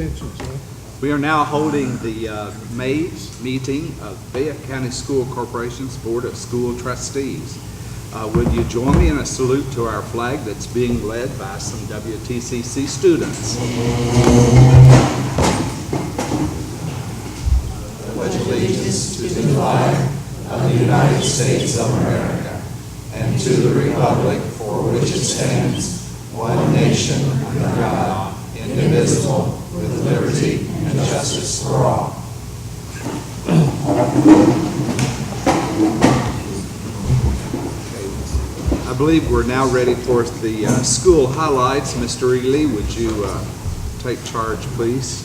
attention, sir. We are now holding the May meeting of Fayette County School Corporation's Board of School Trustees. Would you join me in a salute to our flag that's being led by some WTCC students? I pledge allegiance to the flag of the United States of America and to the republic for which it stands, one nation under God, indivisible, with liberty and justice for all. I believe we're now ready for the school highlights. Mr. Ely, would you take charge, please?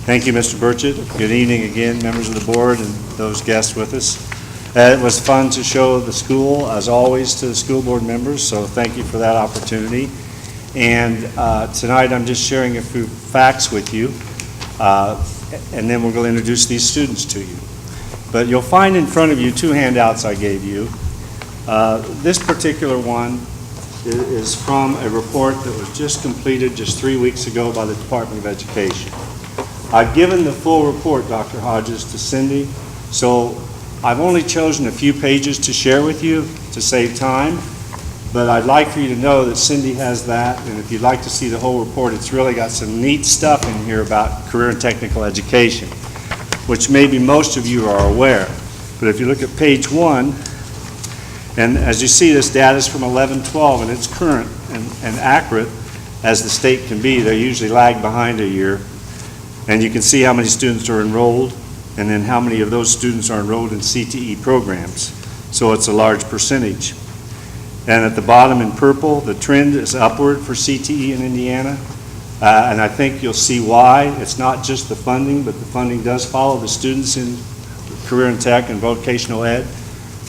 Thank you, Mr. Burchett. Good evening again, members of the board and those guests with us. It was fun to show the school, as always, to the school board members, so thank you for that opportunity. And tonight I'm just sharing a few facts with you, and then we're going to introduce these students to you. But you'll find in front of you two handouts I gave you. This particular one is from a report that was just completed just 3 weeks ago by the Department of Education. I've given the full report, Dr. Hodges, to Cindy, so I've only chosen a few pages to share with you to save time, but I'd like for you to know that Cindy has that, and if you'd like to see the whole report, it's really got some neat stuff in here about career and technical education, which maybe most of you are aware. But if you look at page 1, and as you see, this data is from 11-12, and it's current and accurate as the state can be. They usually lag behind a year. And you can see how many students are enrolled, and then how many of those students are enrolled in CTE programs. So it's a large percentage. And at the bottom in purple, the trend is upward for CTE in Indiana. And I think you'll see why. It's not just the funding, but the funding does follow the students in career and tech and vocational ed,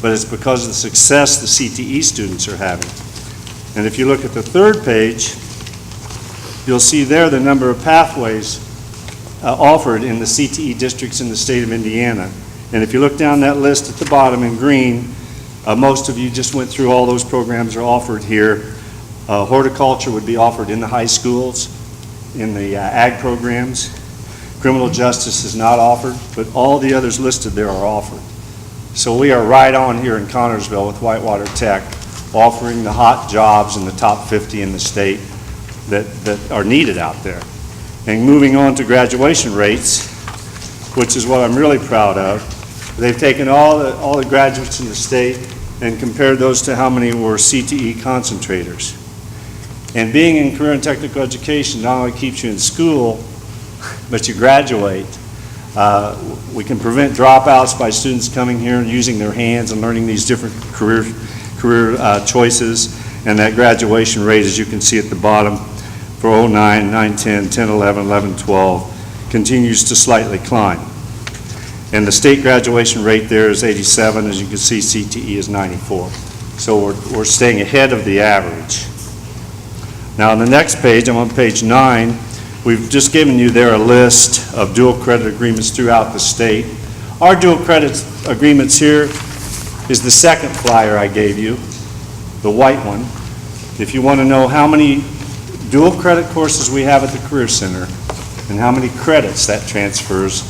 but it's because of the success the CTE students are having. And if you look at the third page, you'll see there the number of pathways offered in the CTE districts in the state of Indiana. And if you look down that list at the bottom in green, most of you just went through all those programs are offered here. Horticulture would be offered in the high schools, in the ag programs. Criminal justice is not offered, but all the others listed there are offered. So we are right on here in Connorsville with Whitewater Tech, offering the hot jobs in the top 50 in the state that are needed out there. And moving on to graduation rates, which is what I'm really proud of. They've taken all the graduates in the state and compared those to how many were CTE concentrators. And being in career and technical education not only keeps you in school, but you graduate. We can prevent dropouts by students coming here and using their hands and learning these different career choices. And that graduation rate, as you can see at the bottom, for 09, 9, 10, 10, 11, 11, 12, continues to slightly climb. And the state graduation rate there is 87. As you can see, CTE is 94. So we're staying ahead of the average. Now on the next page, I'm on page 9, we've just given you there a list of dual credit agreements throughout the state. Our dual credit agreements here is the second flyer I gave you, the white one. If you want to know how many dual credit courses we have at the Career Center and how many credits that transfers,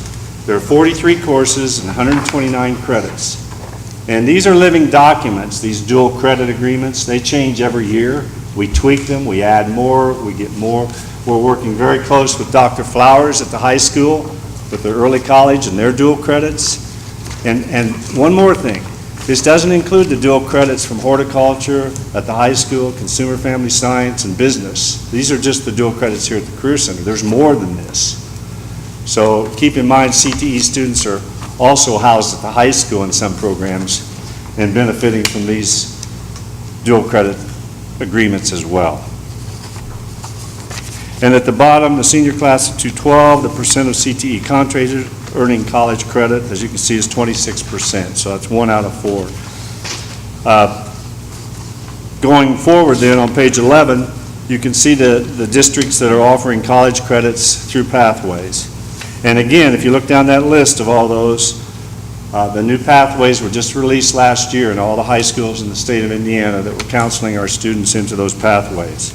there are 43 courses and 129 credits. And these are living documents, these dual credit agreements. They change every year. We tweak them, we add more, we get more. We're working very close with Dr. Flowers at the high school, with their early college and their dual credits. And one more thing, this doesn't include the dual credits from horticulture at the high school, consumer family science, and business. These are just the dual credits here at the Career Center. There's more than this. So keep in mind, CTE students are also housed at the high school in some programs and benefiting from these dual credit agreements as well. And at the bottom, the senior class of 212, the percent of CTE contractors earning college credit, as you can see, is 26%. So that's 1 out of 4. Going forward then on page 11, you can see the districts that are offering college credits through pathways. And again, if you look down that list of all those, the new pathways were just released last year in all the high schools in the state of Indiana that were counseling our students into those pathways.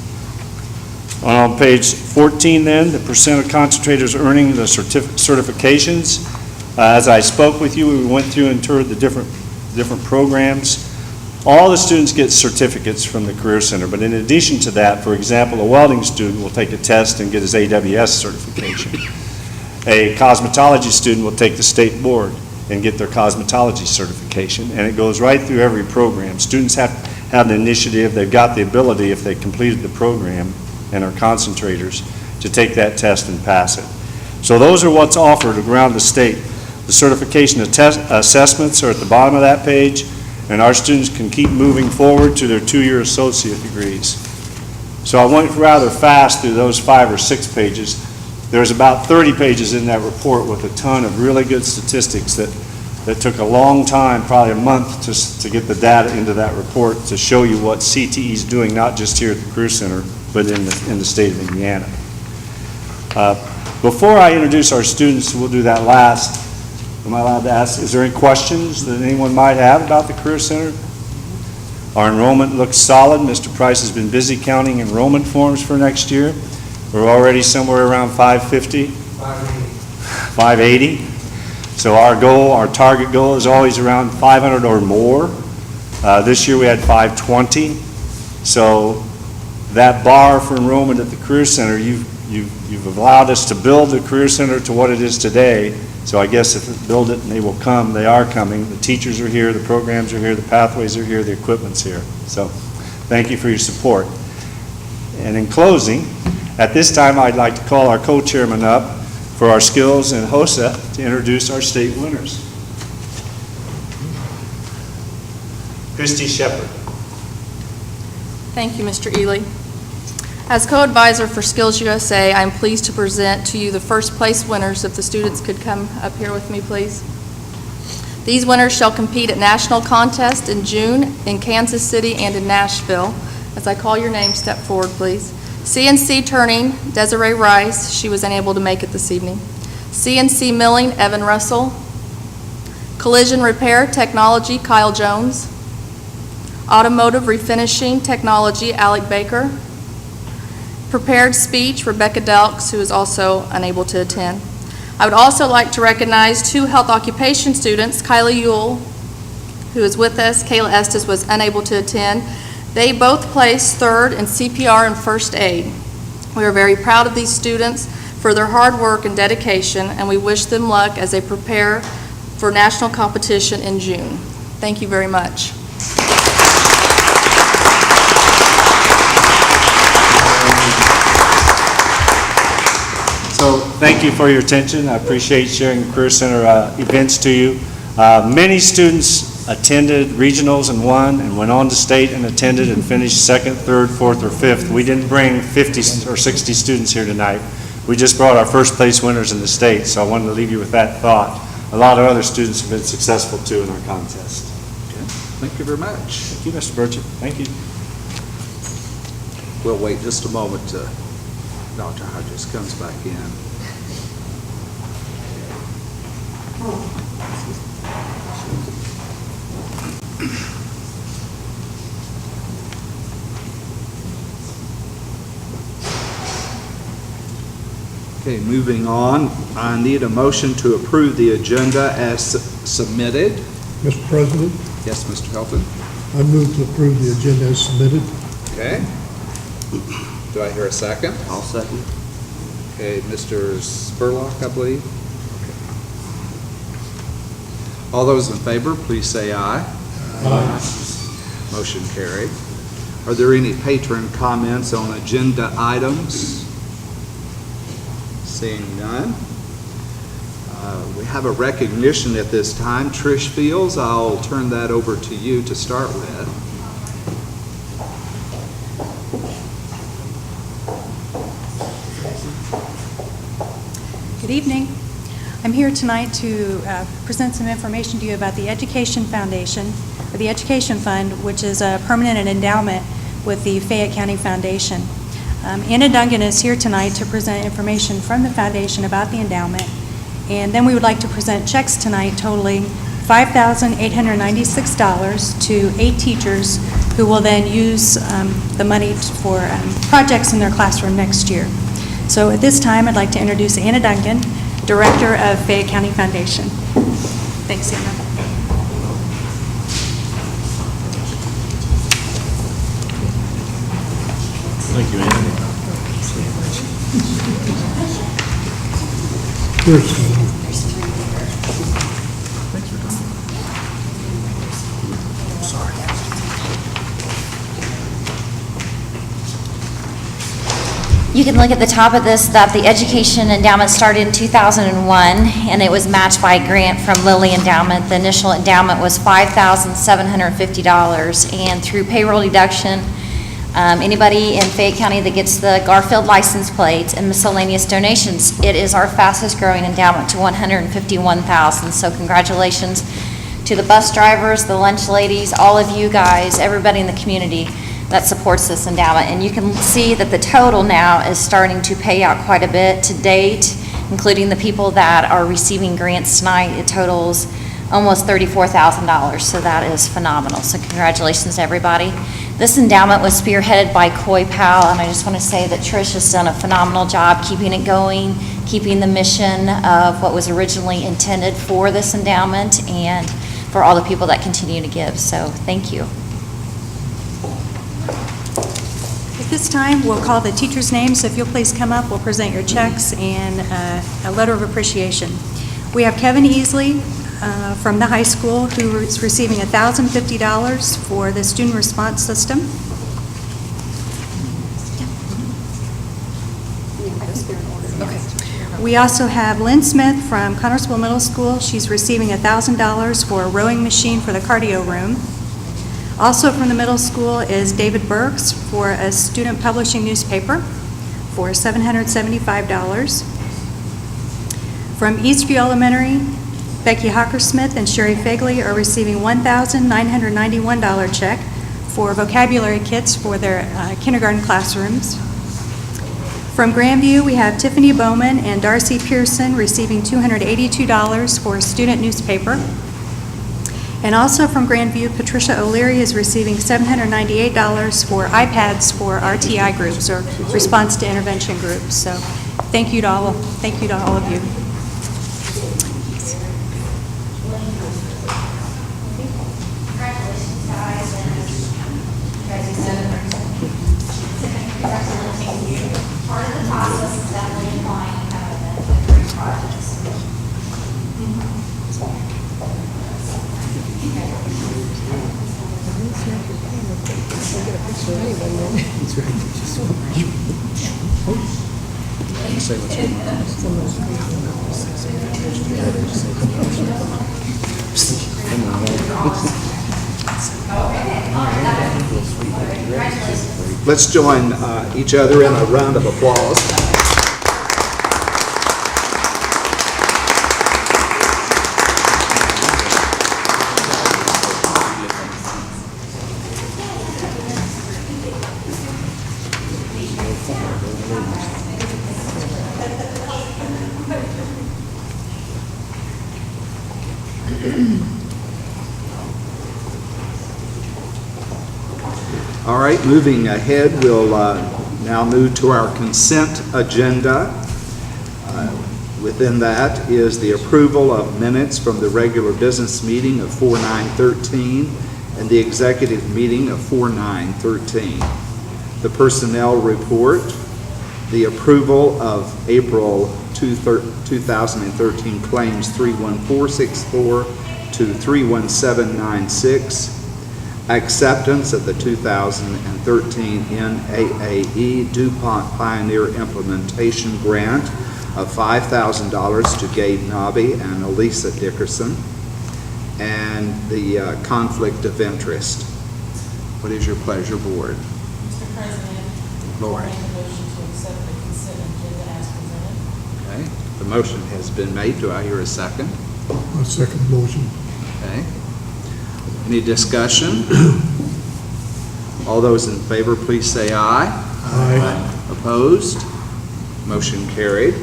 On page 14 then, the percent of concentrators earning the certifications. As I spoke with you, we went through and toured the different programs. All the students get certificates from the Career Center, but in addition to that, for example, a welding student will take a test and get his AWS certification. A cosmetology student will take the state board and get their cosmetology certification, and it goes right through every program. Students have the initiative, they've got the ability, if they completed the program and are concentrators, to take that test and pass it. So those are what's offered around the state. The certification assessments are at the bottom of that page, and our students can keep moving forward to their 2-year associate degrees. So I went rather fast through those 5 or 6 pages. There's about 30 pages in that report with a ton of really good statistics that took a long time, probably a month, to get the data into that report to show you what CTE is doing, not just here at the Career Center, but in the state of Indiana. Before I introduce our students, we'll do that last. Am I allowed to ask, is there any questions that anyone might have about the Career Center? Our enrollment looks solid. Mr. Price has been busy counting enrollment forms for next year. We're already somewhere around 550, 580. So our target goal is always around 500 or more. This year we had 520. So that bar for enrollment at the Career Center, you've allowed us to build the Career Center to what it is today. So I guess if we build it and they will come, they are coming. The teachers are here, the programs are here, the pathways are here, the equipment's here. So thank you for your support. And in closing, at this time I'd like to call our co-chairman up for our skills and HOSA to introduce our state winners. Christy Shepard. Thank you, Mr. Ely. As co-advisor for Skills USA, I'm pleased to present to you the first place winners. If the students could come up here with me, please. These winners shall compete at national contests in June in Kansas City and in Nashville. As I call your name, step forward, please. CNC turning, Desiree Rice. She was unable to make it this evening. CNC milling, Evan Russell. Collision repair technology, Kyle Jones. Automotive refinishing technology, Alec Baker. Prepared speech, Rebecca Delks, who is also unable to attend. I would also like to recognize 2 health occupation students, Kylie Ewell, who is with us. Kayla Estes was unable to attend. They both placed 3rd in CPR and first aid. We are very proud of these students for their hard work and dedication, and we wish them luck as they prepare for national competition in June. Thank you very much. So thank you for your attention. I appreciate sharing the Career Center events to you. Many students attended regionals and won, and went on to state and attended and finished 2nd, 3rd, 4th, or 5th. We didn't bring 50 or 60 students here tonight. We just brought our first place winners in the state, so I wanted to leave you with that thought. A lot of other students have been successful too in our contest. Okay. Thank you very much. Thank you, Mr. Burchett. Thank you. We'll wait just a moment till Dr. Hodges comes back in. Okay, moving on, I need a motion to approve the agenda as submitted. Mr. President, Yes, Mr. Helton? I move to approve the agenda as submitted. Okay. Do I hear a second? I'll second. Okay, Mr. Spurlock, I believe. All those in favor, please say aye. Aye. Motion carried. Are there any patron comments on agenda items? Seeing none. We have a recognition at this time. Trish Fields, I'll turn that over to you to start with. Good evening. I'm here tonight to present some information to you about the Education Foundation, or the Education Fund, which is a permanent endowment with the Fayette County Foundation. Anna Dungan is here tonight to present information from the foundation about the endowment, and then we would like to present checks tonight totaling $5,896 to 8 teachers who will then use the money for projects in their classroom next year. So at this time, I'd like to introduce Anna Duncan, Director of Fayette County Foundation. Thanks, Anna. Thank you, Andy. You can look at the top of this that the Education Endowment started in 2001, and it was matched by a grant from Lilly Endowment. The initial endowment was $5,750, and through payroll deduction, anybody in Fayette County that gets the Garfield license plates and miscellaneous donations, it is our fastest growing endowment to $151,000. So congratulations to the bus drivers, the lunch ladies, all of you guys, everybody in the community that supports this endowment. And you can see that the total now is starting to pay out quite a bit to date, including the people that are receiving grants tonight. It totals almost $34,000, so that is phenomenal. So congratulations to everybody. This endowment was spearheaded by Coy Powell, and I just want to say that Trish has done a phenomenal job keeping it going, keeping the mission of what was originally intended for this endowment, and for all the people that continue to give. So thank you. At this time, we'll call the teachers' names, so if you'll please come up, we'll present your checks and a letter of appreciation. We have Kevin Easley from the high school, who is receiving $1,050 for the student response system. We also have Lynn Smith from Connersville Middle School. She's receiving $1,000 for a rowing machine for the cardio room. Also from the middle school is David Burks for a student publishing newspaper for $775. From Eastview Elementary, Becky Hockersmith and Sherry Fagley are receiving $1,991 check for vocabulary kits for their kindergarten classrooms. From Grandview, we have Tiffany Bowman and Darcy Pearson receiving $282 for a student newspaper. And also from Grandview, Patricia O'Leary is receiving $798 for iPads for RTI groups, or response to intervention groups. So thank you to all of you. Congratulations, guys. Part of the process is definitely applying a great projects. Let's join each other in a round of applause. All right, moving ahead, we'll now move to our consent agenda. Within that is the approval of minutes from the regular business meeting of 4/9/13 and the executive meeting of 4/9/13. The personnel report, the approval of April 2013 claims 31464 to 31796, acceptance of the 2013 NAAE DuPont Pioneer Implementation Grant of $5,000 to Gabe Nobby and Elisa Dickerson, and the conflict of interest. What is your pleasure, Board? Mr. President, Lori. I make a motion to accept the consent agenda as presented. Okay, the motion has been made. Do I hear a second? I second the motion. Okay. Any discussion? All those in favor, please say aye. Aye. Opposed? Motion carried.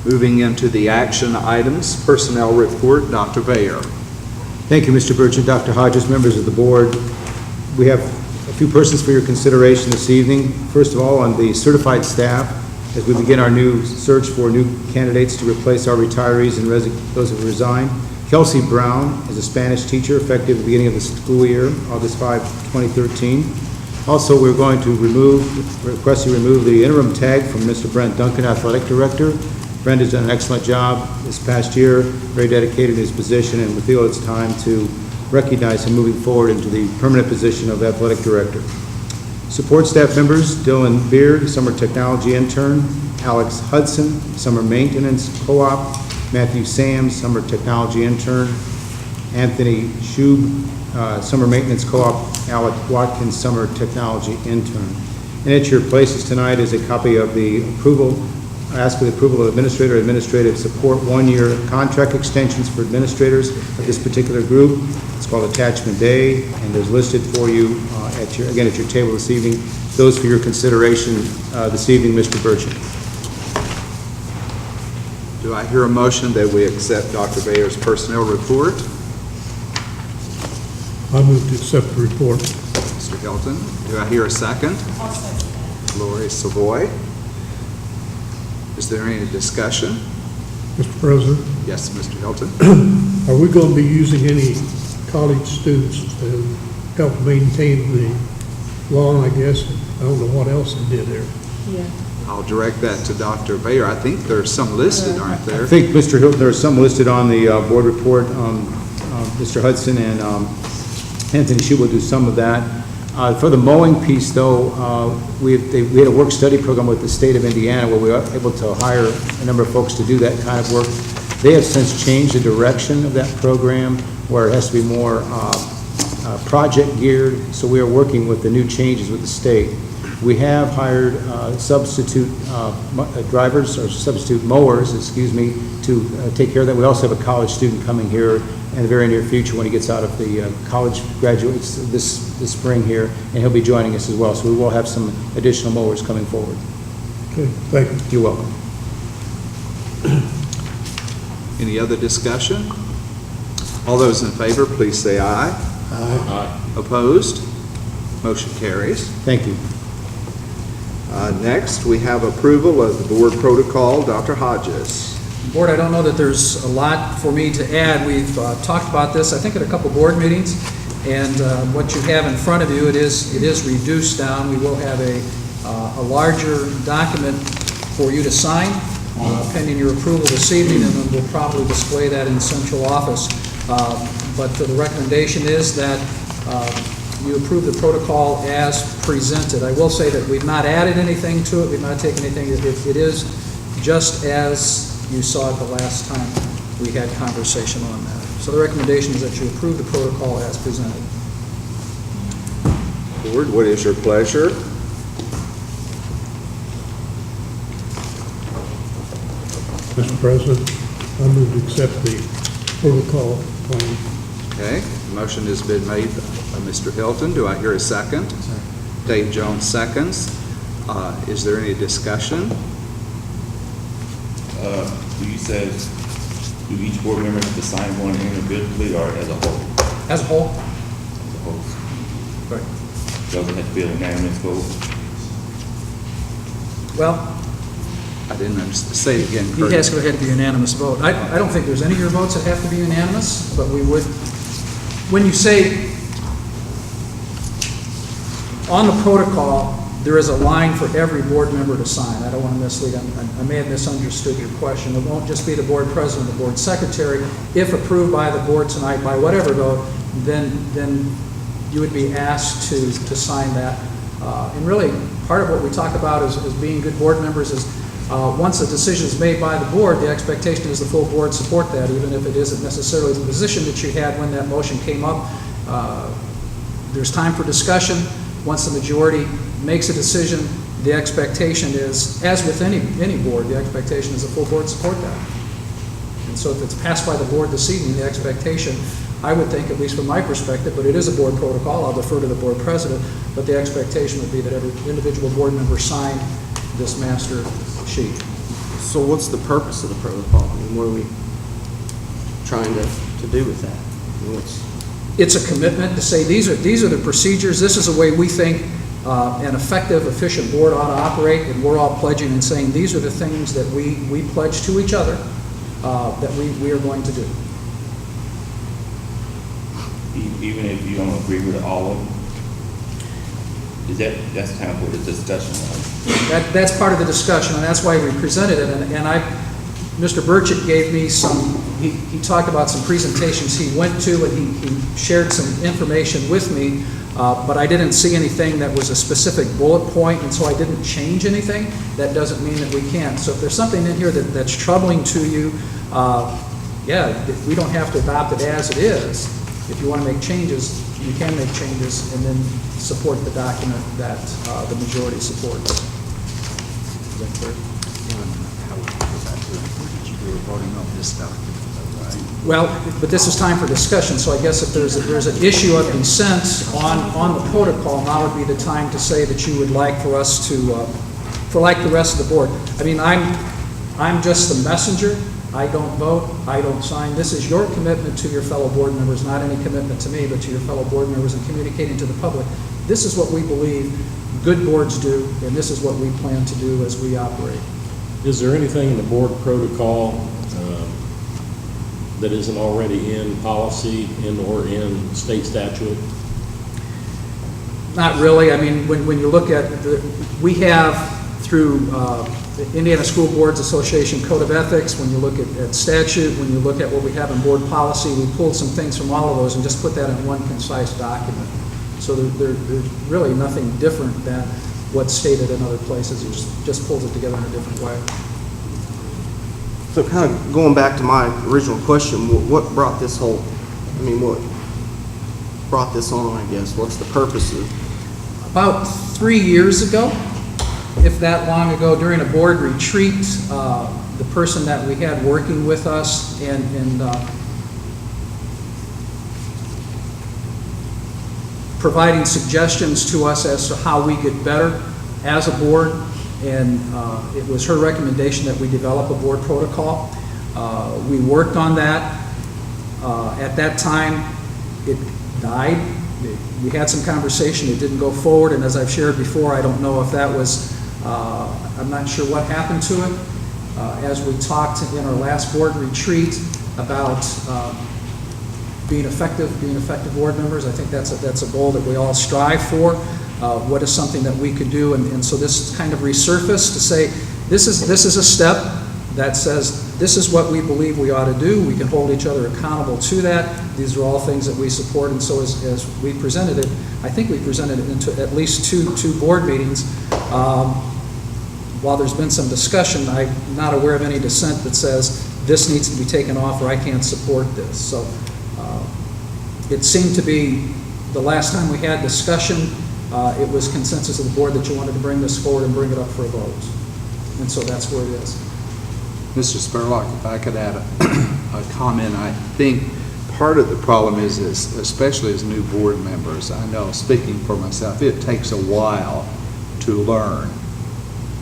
Moving into the action items, personnel report, Dr. Bayer. Thank you, Mr. Burchett, Dr. Hodges, members of the board. We have a few persons for your consideration this evening. First of all, on the certified staff, as we begin our new search for new candidates to replace our retirees and those who have resigned. Kelsey Brown is a Spanish teacher effective at the beginning of the school year, August 5, 2013. Also, we're going to request you remove the interim tag from Mr. Brent Duncan, Athletic Director. Brent has done an excellent job this past year, very dedicated in his position, and we feel it's time to recognize him moving forward into the permanent position of Athletic Director. Support staff members, Dylan Beard, Summer Technology Intern, Alex Hudson, Summer Maintenance Co-op, Matthew Sams, Summer Technology Intern, Anthony Schub, Summer Maintenance Co-op, Alec Watkins, Summer Technology Intern. And at your places tonight is a copy of the approval, I ask for the approval of administrative support one-year contract extensions for administrators of this particular group. It's called Attachment A, and there's listed for you at your table this evening. Those for your consideration this evening, Mr. Burchett. Do I hear a motion that we accept Dr. Bayer's personnel report? I move to accept the report. Mr. Hilton, do I hear a second? I'll second that. Lori Savoy. Is there any discussion? Mr. President, Yes, Mr. Hilton. are we going to be using any college students to help maintain the lawn, I guess? I don't know what else they did there. I'll direct that to Dr. Bayer. I think there's some listed, aren't there? I think, Mr. Hilton, there are some listed on the board report. Mr. Hudson and Anthony Schub will do some of that. For the mowing piece, though, we had a work-study program with the state of Indiana where we were able to hire a number of folks to do that kind of work. They have since changed the direction of that program where it has to be more project geared, so we are working with the new changes with the state. We have hired substitute drivers, or substitute mowers, excuse me, to take care of that. We also have a college student coming here in the very near future when he gets out of the college, graduates this spring here, and he'll be joining us as well. So we will have some additional mowers coming forward. Okay, thank you. You're welcome. Any other discussion? All those in favor, please say aye. Aye. Opposed? Motion carries. Thank you. Next, we have approval of the board protocol. Dr. Hodges. Board, I don't know that there's a lot for me to add. We've talked about this, I think, at a couple board meetings, and what you have in front of you, it is reduced down. We will have a larger document for you to sign, pending your approval this evening, and then we'll probably display that in central office. But the recommendation is that you approve the protocol as presented. I will say that we've not added anything to it, we've not taken anything, it is just as you saw it the last time we had conversation on that. So the recommendation is that you approve the protocol as presented. Board, what is your pleasure? Mr. President, I move to accept the protocol plan. Okay, the motion has been made by Mr. Hilton. Do I hear a second? Dave Jones seconds. Is there any discussion? Do you say, do each board member have to sign one individually or as a whole? As a whole? As a whole. Right. Doesn't have to be a unanimous vote? Well, I didn't understand. Say it again, it Kurt. has to go ahead and be a unanimous vote. I don't think there's any of your votes that have to be unanimous, but we would, when you say on the protocol, there is a line for every board member to sign. I don't want to mislead. I may have misunderstood your question. It won't just be the board president, the board secretary. If approved by the board tonight by whatever vote, then you would be asked to sign that. And really, part of what we talk about as being good board members is once a decision is made by the board, the expectation is the full board support that, even if it isn't necessarily the position that you had when that motion came up. There's time for discussion. Once the majority makes a decision, the expectation is, as with any board, the expectation is the full board support that. And so if it's passed by the board this evening, the expectation, I would think, at least from my perspective, but it is a board protocol, I'll defer to the board president, but the expectation would be that every individual board member sign this master sheet. So what's the purpose of the protocol? I mean, what are we trying to do with that? It's a commitment to say, these are the procedures, this is the way we think an effective, efficient board ought to operate, and we're all pledging and saying, these are the things that we pledge to each other that we are going to do. Even if you don't agree with all of them? That's kind of what the discussion was. That's part of the discussion, and that's why we presented it, and Mr. Burchett gave me he talked about some presentations he went to, and he shared some information with me, but I didn't see anything that was a specific bullet point, and so I didn't change anything. That doesn't mean that we can't. So if there's something in here that's troubling to you, we don't have to adopt it as it is. If you want to make changes, you can make changes and then support the document that the majority supports. Is that clear? We were voting on this document, right? Well, but this is time for discussion, so I guess if there's an issue of consent on the protocol, now would be the time to say that you would like for us to, for like the rest of the board. I mean, I'm just the messenger. I don't vote, I don't sign. This is your commitment to your fellow board members, not any commitment to me, but to your fellow board members and communicating to the public. This is what we believe good boards do, and this is what we plan to do as we operate. Is there anything in the board protocol that isn't already in policy or in state statute? Not really. I mean, when you look at, we have through the Indiana School Boards Association Code of Ethics, when you look at statute, when you look at what we have in board policy, we pulled some things from all of those and just put that in one concise document. So there's really nothing different than what's stated in other places. It just pulls it together in a different way. So kind of going back to my original question, what brought this what brought this on, I guess? What's the purpose of? About 3 years ago, if that long ago, during a board retreat, the person that we had working with us and providing suggestions to us as to how we get better as a board, and it was her recommendation that we develop a board protocol. We worked on that. At that time, it died. We had some conversation, it didn't go forward, and as I've shared before, I don't know if that was, I'm not sure what happened to it. As we talked in our last board retreat about being effective board members, I think that's a goal that we all strive for. What is something that we could do, and so this kind of resurfaced to say, this is a step that says, this is what we believe we ought to do. We can hold each other accountable to that. These are all things that we support, and so as we presented it, I think we presented it into at least two board meetings. While there's been some discussion, I'm not aware of any dissent that says this needs to be taken off or I can't support this. So it seemed to be the last time we had discussion, it was consensus of the board that you wanted to bring this forward and bring it up for a vote. And so that's where it is. Mr. Spurlock, if I could add a comment, I think part of the problem is especially as new board members, I know, speaking for myself, it takes a while to learn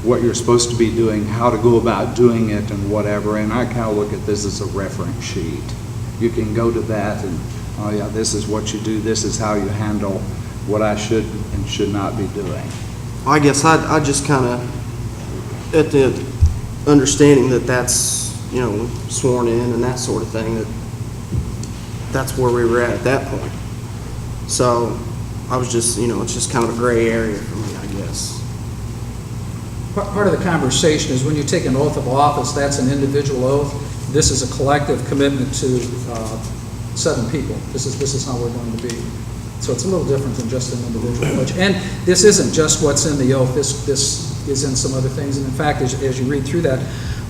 what you're supposed to be doing, how to go about doing it, and whatever, and I kind of look at this as a reference sheet. You can go to that and, oh yeah, this is what you do, this is how you handle what I should and should not be doing. I guess I just kind of, at the understanding that that's, sworn in and that sort of thing, that's where we were at that point. So I was just, it's just kind of a gray area for me, I guess. Part of the conversation is when you take an oath of office, that's an individual oath. This is a collective commitment to 7 people. This is how we're going to be. So it's a little different than just an individual pledge. And this isn't just what's in the oath. This is in some other things. And in fact, as you read through that,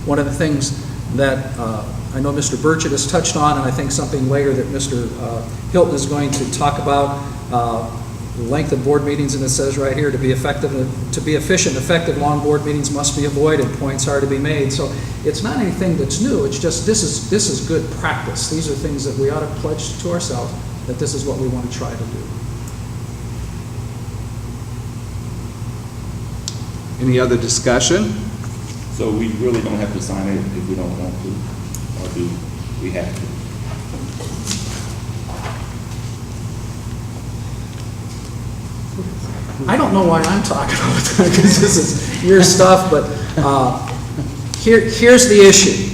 one of the things that I know Mr. Burchett has touched on, and I think something later that Mr. Hilton is going to talk about, the length of board meetings, and it says right here, to be efficient, effective, long board meetings must be avoided. Points are to be made. So it's not anything that's new. It's just this is good practice. These are things that we ought to pledge to ourselves that this is what we want to try to do. Any other discussion? So we really don't have to sign it if we don't want to, or do we have to? I don't know why I'm talking all the time, because this is your stuff, but here's the issue.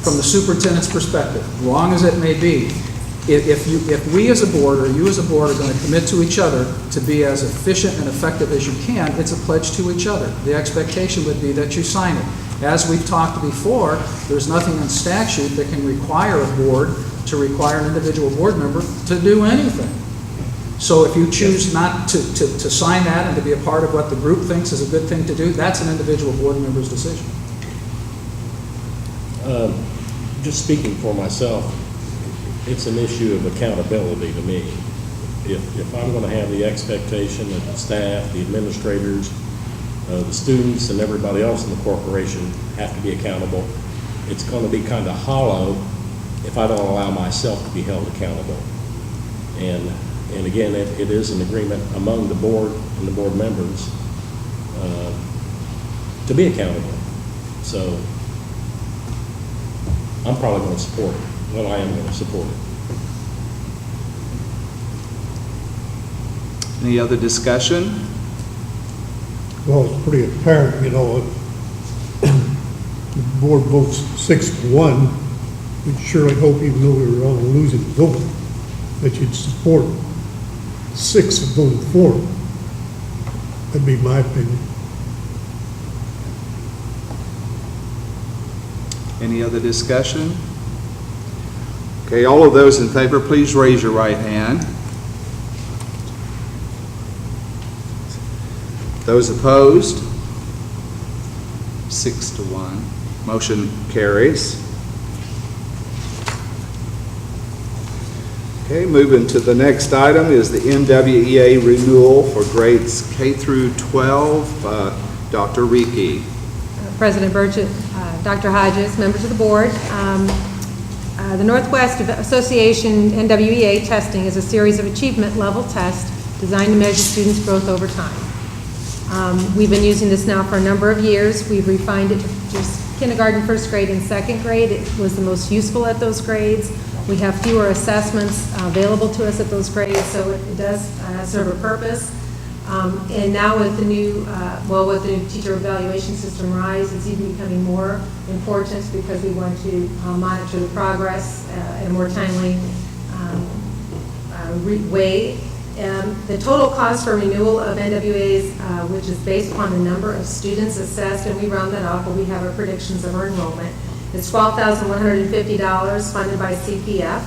From the superintendent's perspective, wrong as it may be, if we as a board, or you as a board, are going to commit to each other to be as efficient and effective as you can, it's a pledge to each other. The expectation would be that you sign it. As we've talked before, there's nothing in statute that can require a board to require an individual board member to do anything. So if you choose not to sign that and to be a part of what the group thinks is a good thing to do, that's an individual board member's decision. Just speaking for myself, it's an issue of accountability to me. If I'm going to have the expectation that the staff, the administrators, the students, and everybody else in the corporation have to be accountable, it's going to be kind of hollow if I don't allow myself to be held accountable. And again, it is an agreement among the board and the board members to be accountable. So I'm probably going to support it. Well, I am going to support it. Any other discussion? Well, it's pretty apparent, you know, if the board votes 6-1, we'd surely hope, even though we were on a losing vote, that you'd support 6 of voting for it. That'd be my opinion. Any other discussion? Okay, all of those in favor, please raise your right hand. Those opposed? 6-1. Motion carries. Okay, moving to the next item is the NWEA renewal for grades K through 12. Dr. Reekie. President Burchett, Dr. Hodges, members of the board. The Northwest Association NWEA testing is a series of achievement level tests designed to measure students' growth over time. We've been using this now for a number of years. We've refined it to just kindergarten, first grade, and second grade. It was the most useful at those grades. We have fewer assessments available to us at those grades, so it does serve a purpose. And now with the new, with the new teacher evaluation system RISE, it's even becoming more important because we want to monitor the progress in a more timely way. The total cost for renewal of NWAs, which is based upon the number of students assessed, and we round that off, but we have our predictions of our enrollment. It's $12,150 funded by CPF.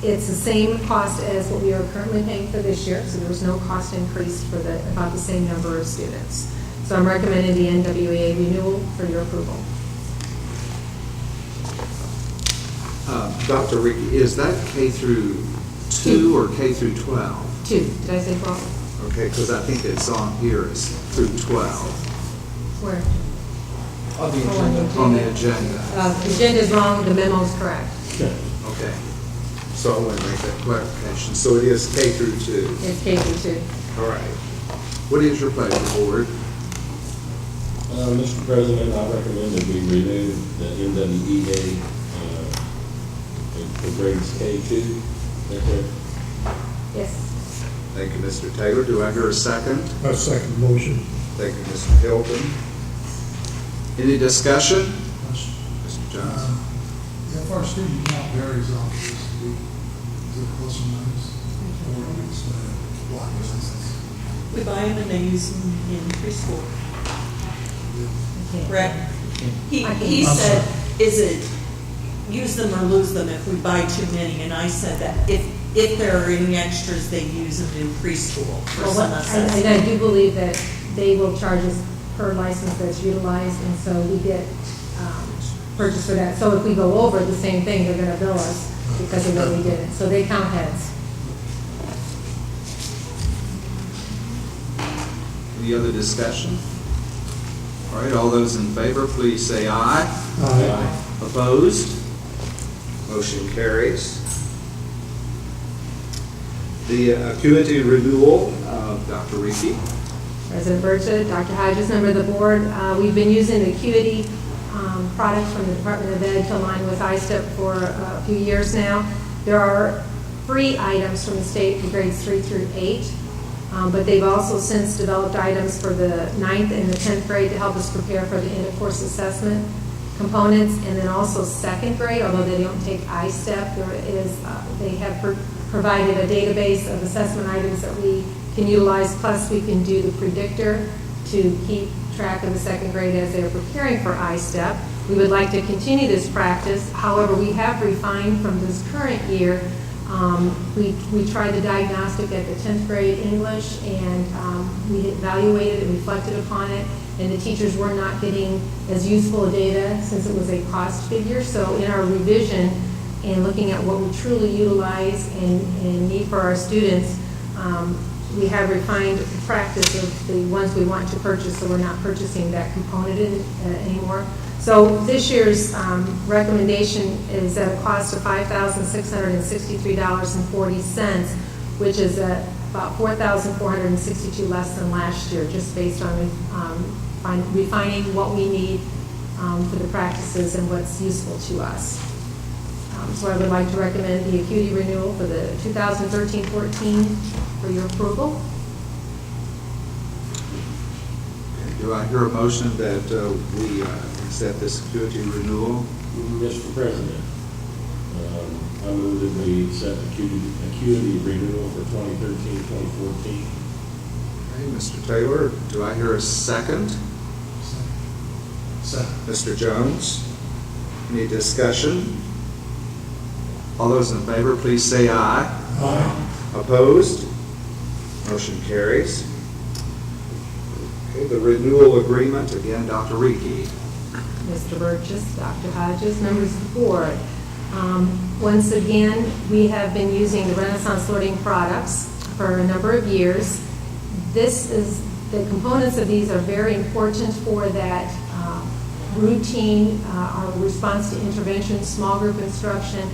It's the same cost as what we are currently paying for this year, so there was no cost increase for about the same number of students. So I'm recommending the NWEA renewal for your approval. Dr. Reekie, is that K through 2 or K through 12? 2. Did I say 12? Okay, because I think it's on here as through 12 Where? On the agenda. on the agenda. The agenda is wrong, the memo is correct. Okay. So I want to make that clarification. So it is K through 2. It's K through 2. All right. What is your pleasure, board? Mr. President, I recommend that we renew the NWEA for grades K2. Okay. Yes. Thank you, Mr. Taylor. Do I hear a second? I second the motion. Thank you, Mr. Hilton. Any discussion? Mr. Johnson? If our student count varies on this, is it plus or minus? Or is it block distance? We buy them and they use them in preschool. Correct? He said, is it use them or lose them if we buy too many? And I said that if there are any extras, they use them in preschool for some assessment. And I do believe that they will charge us per license that's utilized, and so we get purchase for that. So if we go over the same thing, they're going to bill us because of what we did. So they count heads. Any other discussion? All right, all those in favor, please say aye. Aye. Opposed? Motion carries. The acuity renewal, Dr. Reekie. President Burchett, Dr. Hodges, member of the board. We've been using the Acuity product from the Department of Ed to align with ISTEP for a few years now. There are free items from the state for grades 3 through 8. But they've also since developed items for the 9th and the 10th grade to help us prepare for the end-of-course assessment components, and then also 2nd grade, although they don't take I-STEP, they have provided a database of assessment items that we can utilize, plus we can do the predictor to keep track of the 2nd grade as they're preparing for I-STEP. We would like to continue this practice. However, we have refined from this current year. We tried the diagnostic at the 10th grade English, and we evaluated and reflected upon it, and the teachers were not getting as useful data since it was a cost figure. So in our revision and looking at what we truly utilize and need for our students, we have refined the practice of the ones we want to purchase, so we're not purchasing that component anymore. So this year's recommendation is at a cost of $5,663.40, which is about $4,462 less than last year, just based on refining what we need for the practices and what's useful to us. So I would like to recommend the acuity renewal for the 2013-14 for your approval. Do I hear a motion that we accept this acuity renewal? Mr. President, I move that we accept acuity renewal for 2013-2014. Okay, Mr. Taylor, do I hear a second? Second. Mr. Jones, any discussion? All those in favor, please say aye. Aye. Opposed? Motion carries. Okay, the renewal agreement, again, Dr. Reiki. Mr. Burgess, Dr. Hodges, members of the board. Once again, we have been using the Renaissance Learning products for a number of years. The components of these are very important for that routine, our response to intervention, small group instruction.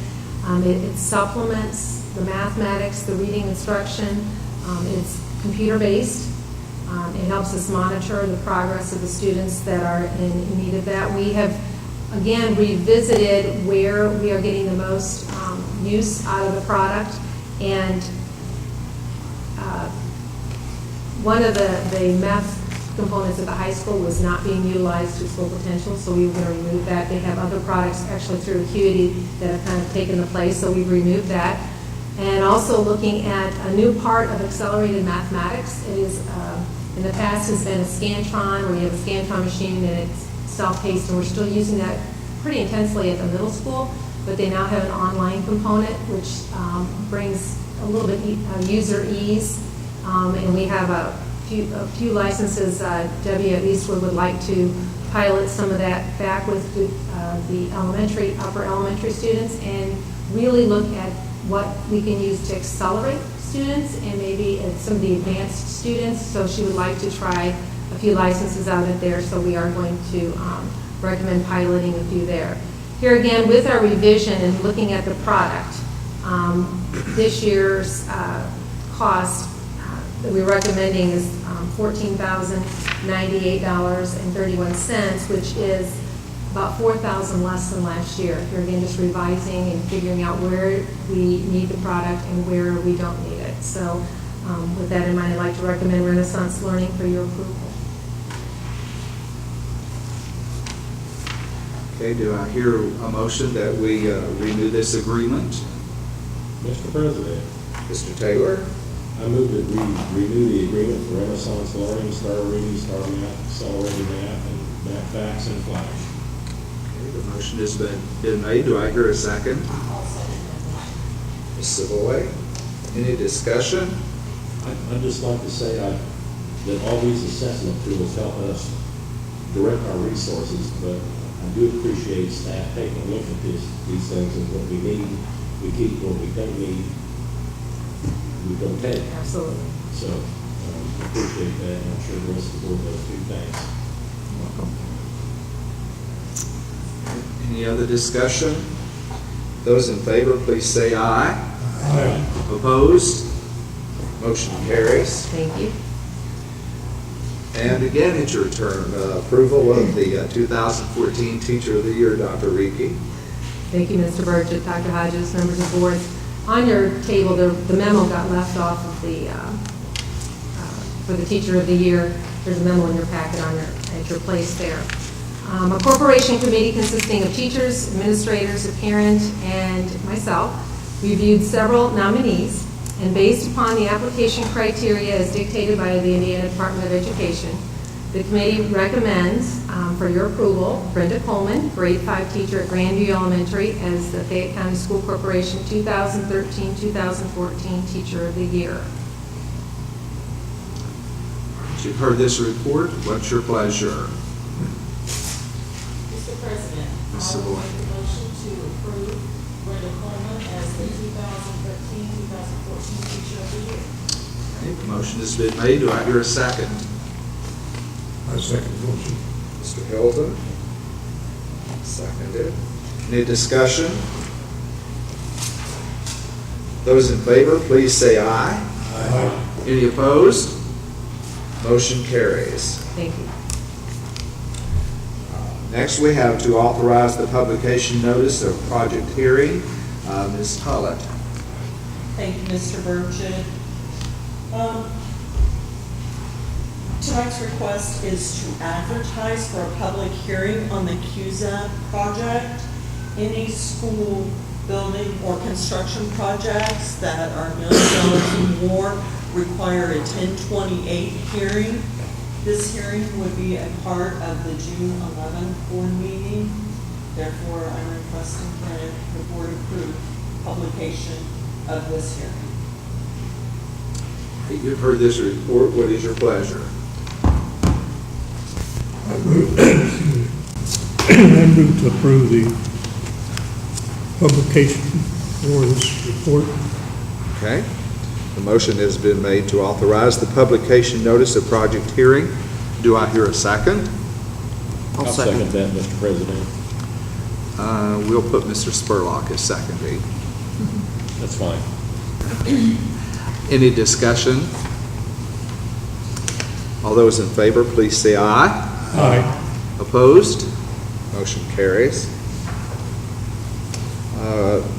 It supplements the mathematics, the reading instruction. It's computer-based. It helps us monitor the progress of the students that are in need of that. We have, again, revisited where we are getting the most use out of the product, and one of the math components at the high school was not being utilized to its full potential, so we were going to remove that. They have other products actually through Acuity that have kind of taken the place, so we've removed that. And also looking at a new part of accelerated mathematics. It is, in the past, has been a Scantron, where you have a Scantron machine and it's self-paced, and we're still using that pretty intensely at the middle school, but they now have an online component, which brings a little bit user ease, and we have a few licenses. Debbie at Eastwood would like to pilot some of that back with the upper elementary students, and really look at what we can use to accelerate students and maybe some of the advanced students. So she would like to try a few licenses out of there, so we are going to recommend piloting a few there. Here again, with our revision and looking at the product, this year's cost that we're recommending is $14,098.31, which is about $4,000 less than last year. Here again, just revising and figuring out where we need the product and where we don't need it. So with that in mind, I'd like to recommend Renaissance Learning for your approval. Okay, do I hear a motion that we renew this agreement? Mr. President, Mr. Taylor? I move that we renew the agreement for Renaissance Learning, Star Reading, Star Math, Accelerated Math, and Math Facts and Flash. Okay, the motion has been made. Do I hear a second? Ms. Savoy, any discussion? I'd just like to say that all these assessment tools help us direct our resources, but I do appreciate staff taking a look at these things and what we need. We keep what we don't need. We don't take. Absolutely. So I appreciate that, and I'm sure the rest of the board does too. Thanks. Any other discussion? Those in favor, please say aye. Aye. Opposed? Motion carries. Thank you. And again, it's your turn. Approval of the 2014 Teacher of the Year, Dr. Reiki. Thank you, Mr. Burgett, Dr. Hodges, members of the board. On your table, the memo got left off of for the Teacher of the Year. There's a memo in your packet at your place there. A corporation committee consisting of teachers, administrators, a parent, and myself reviewed several nominees, and based upon the application criteria as dictated by the Indiana Department of Education, the committee recommends for your approval Brenda Coleman, grade 5 teacher at Grandview Elementary, as the Fayette County School Corporation 2013-2014 Teacher of the Year. You've heard this report. What's your pleasure? Mr. President, Ms. I Savoy. will make a motion to approve Brenda Coleman as the 2013-2014 Teacher of the Year. Okay, the motion has been made. Do I hear a second? I second the motion. Mr. Hilton? Seconded. Any discussion? Those in favor, please say aye. Aye. Any opposed? Motion carries. Thank you. Next, we have to authorize the publication notice of project hearing. Ms. Hollett. Thank you, Mr. Burchett. Tonight's request is to advertise for a public hearing on the QZAP project. Any school building or construction projects that are $1 million or more require a 1028 hearing. This hearing would be a part of the June 11th board meeting. Therefore, I'm requesting that the board approve publication of this hearing. You've heard this report. What is your pleasure? I move to approve the publication for this report. Okay. The motion has been made to authorize the publication notice of project hearing. Do I hear a second? I'll second that, Mr. President. We'll put Mr. Spurlock as seconding. That's fine. Any discussion? All those in favor, please say aye. Aye. Opposed? Motion carries.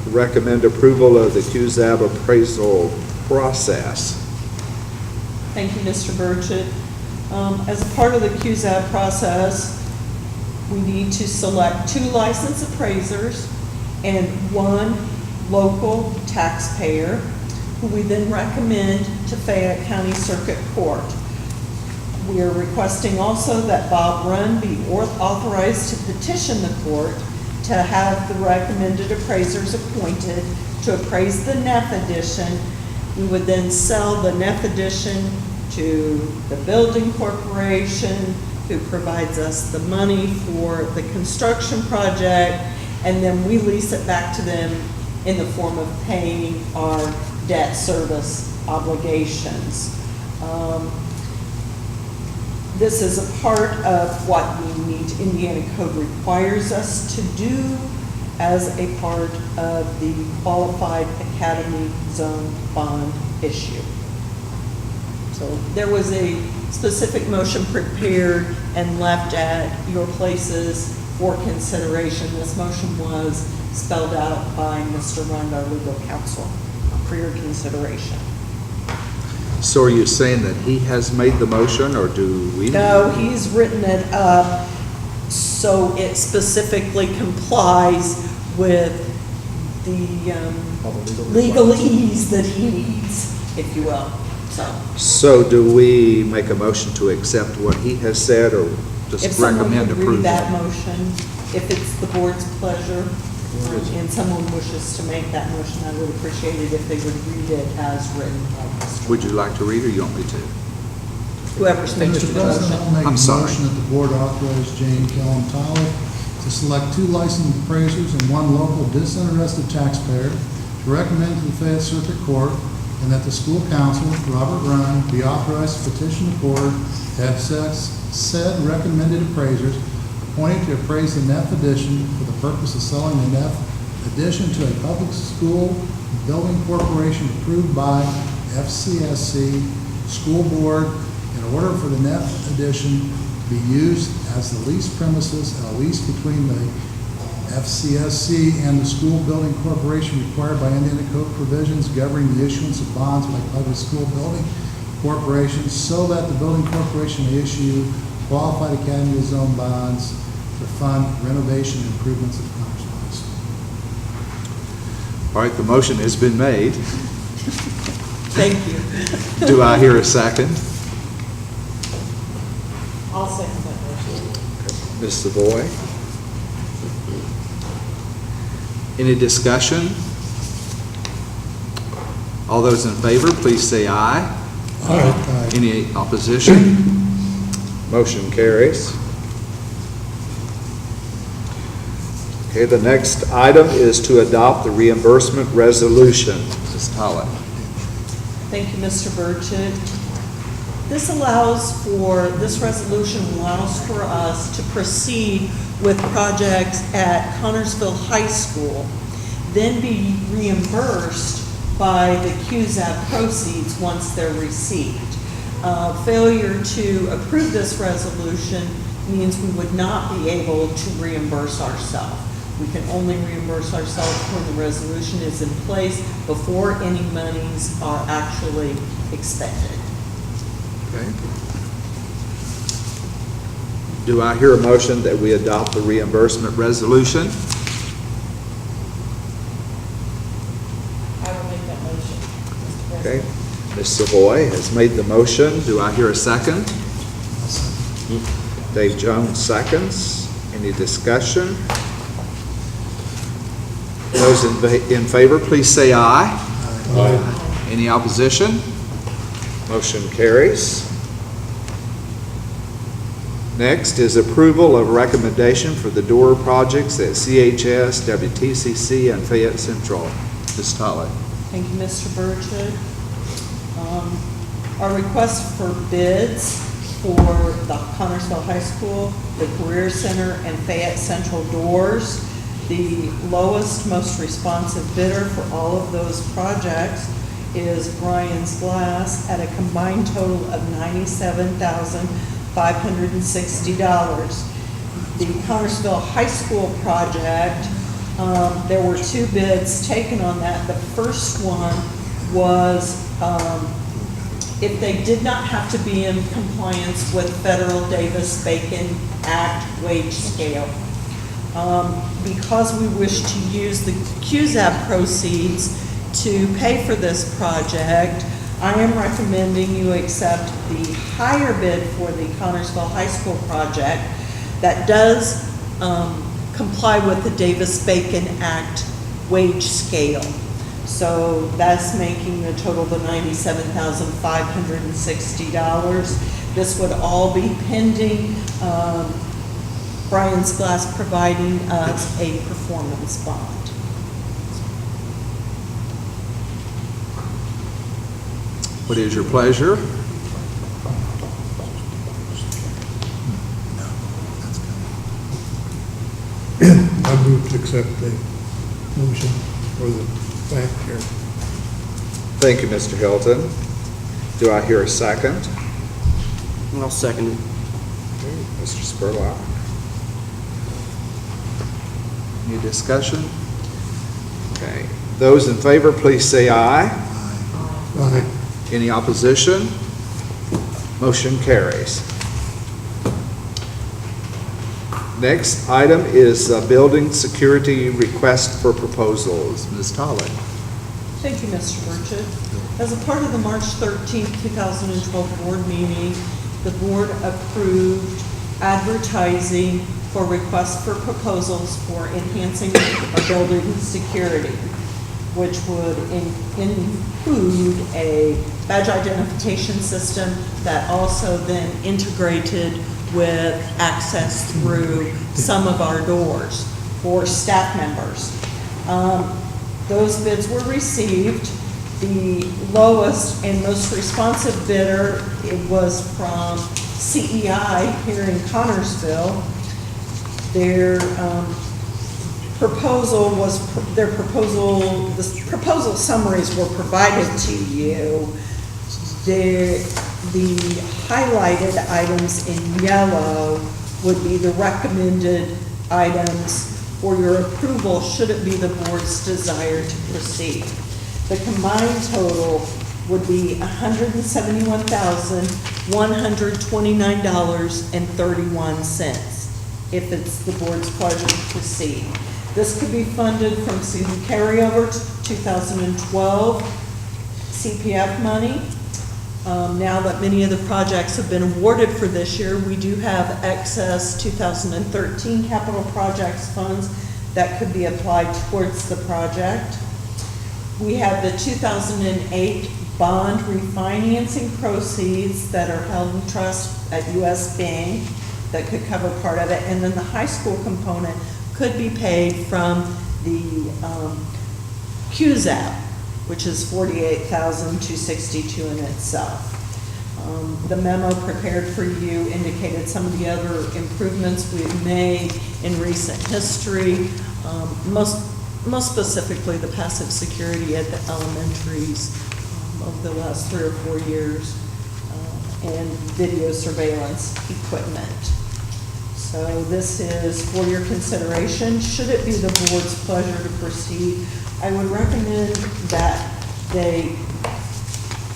Recommend approval of the QZAB appraisal process. Thank you, Mr. Burchett. As part of the QZAB process, we need to select 2 licensed appraisers and 1 local taxpayer, who we then recommend to Fayette County Circuit Court. We are requesting also that Bob Runn be authorized to petition the court to have the recommended appraisers appointed to appraise the Neff addition. We would then sell the Neff addition to the building corporation, who provides us the money for the construction project, and then we lease it back to them in the form of paying our debt service obligations. This is a part of what we need, Indiana Code requires us to do as a part of the qualified academy zone bond issue. So there was a specific motion prepared and left at your places for consideration. This motion was spelled out by Mr. Rund, our legal counsel, for your consideration. So are you saying that he has made the motion, or do we? No, he's written it up so it specifically complies with the legalese that he needs, if you will. So do we make a motion to accept what he has said, or just If someone recommend could read approval? that motion, if it's the board's pleasure, and someone wishes to make that motion, I would appreciate it if they would read it as written by Mr. Would you like to read, or you want me to? Whoever's making Mr. the President, I'll motion. make a I'm sorry. motion that the board authorize Jane Kellen Tyler to select 2 licensed appraisers and 1 local disinterested taxpayer to recommend to the Fayette Circuit Court, and that the school counsel, Robert Ryan, be authorized to petition the court to have said recommended appraisers appointed to appraise the Neff addition for the purpose of selling the Neff addition to a public school building corporation approved by FCSC School Board in order for the Neff addition to be used as the lease premises and a lease between the FCSC and the School Building Corporation required by Indiana Code provisions governing the issuance of bonds by public school building corporations so that the building corporation may issue qualified Academy Zone bonds to fund renovation improvements at Connersville High School. All right, the motion has been made. Thank you. Do I hear a second? I'll second that motion. Ms. Savoy? Any discussion? All those in favor, please say aye. Aye. Any opposition? Motion carries. Okay, the next item is to adopt the reimbursement resolution. Mrs. Tollett. Thank you, Mr. Burchett. This resolution allows for us to proceed with projects at Connersville High School, then be reimbursed by the QZAP proceeds once they're received. Failure to approve this resolution means we would not be able to reimburse ourselves. We can only reimburse ourselves when the resolution is in place before any monies are actually expended. Okay. Do I hear a motion that we adopt the reimbursement resolution? I will make that motion, Mr. President. Okay. Ms. Savoy has made the motion. Do I hear a second? Dave Jones seconds. Any discussion? Those in favor, please say aye. Aye. Any opposition? Motion carries. Next is approval of recommendation for the door projects at CHS, WTCC, and Fayette Central. Ms. Tollett. Thank you, Mr. Burchett. Our request for bids for the Connersville High School, the Career Center, and Fayette Central doors. The lowest, most responsive bidder for all of those projects is Brian's Glass at a combined total of $97,560. The Connersville High School project, there were two bids taken on that. The first one was if they did not have to be in compliance with Federal Davis-Bacon Act wage scale. Because we wish to use the QZAP proceeds to pay for this project, I am recommending you accept the higher bid for the Connersville High School project that does comply with the Davis-Bacon Act wage scale. So that's making the total the $97,560. This would all be pending Brian's Glass providing us a performance bond. What is your pleasure? I move to accept the motion for the fact here. Thank you, Mr. Hilton. Do I hear a second? I'll second it. Mr. Spurlock. Any discussion? Okay. Those in favor, please say aye. Aye. Any opposition? Motion carries. Next item is building security request for proposals. Ms. Tollett. Thank you, Mr. Burchett. As a part of the March 13th, 2012 board meeting, the board approved advertising for requests for proposals for enhancing our building security, which would include a badge identification system that also then integrated with access through some of our doors for staff members. Those bids were received. The lowest and most responsive bidder, it was from CEI here in Connersville. Their the proposal summaries were provided to you. The highlighted items in yellow would be the recommended items for your approval should it be the board's desire to proceed. The combined total would be $171,129.31 if it's the board's pleasure to proceed. This could be funded from some carryover 2012 CPF money. Now that many of the projects have been awarded for this year, we do have excess 2013 capital projects funds that could be applied towards the project. We have the 2008 bond refinancing proceeds that are held in trust at US Bank that could cover part of it, and then the high school component could be paid from the QZAP, which is $48,262 in itself. The memo prepared for you indicated some of the other improvements we've made in recent history, most specifically the passive security at the elementaries over the last 3 or 4 years, and video surveillance equipment. So this is for your consideration. Should it be the board's pleasure to proceed, I would recommend that they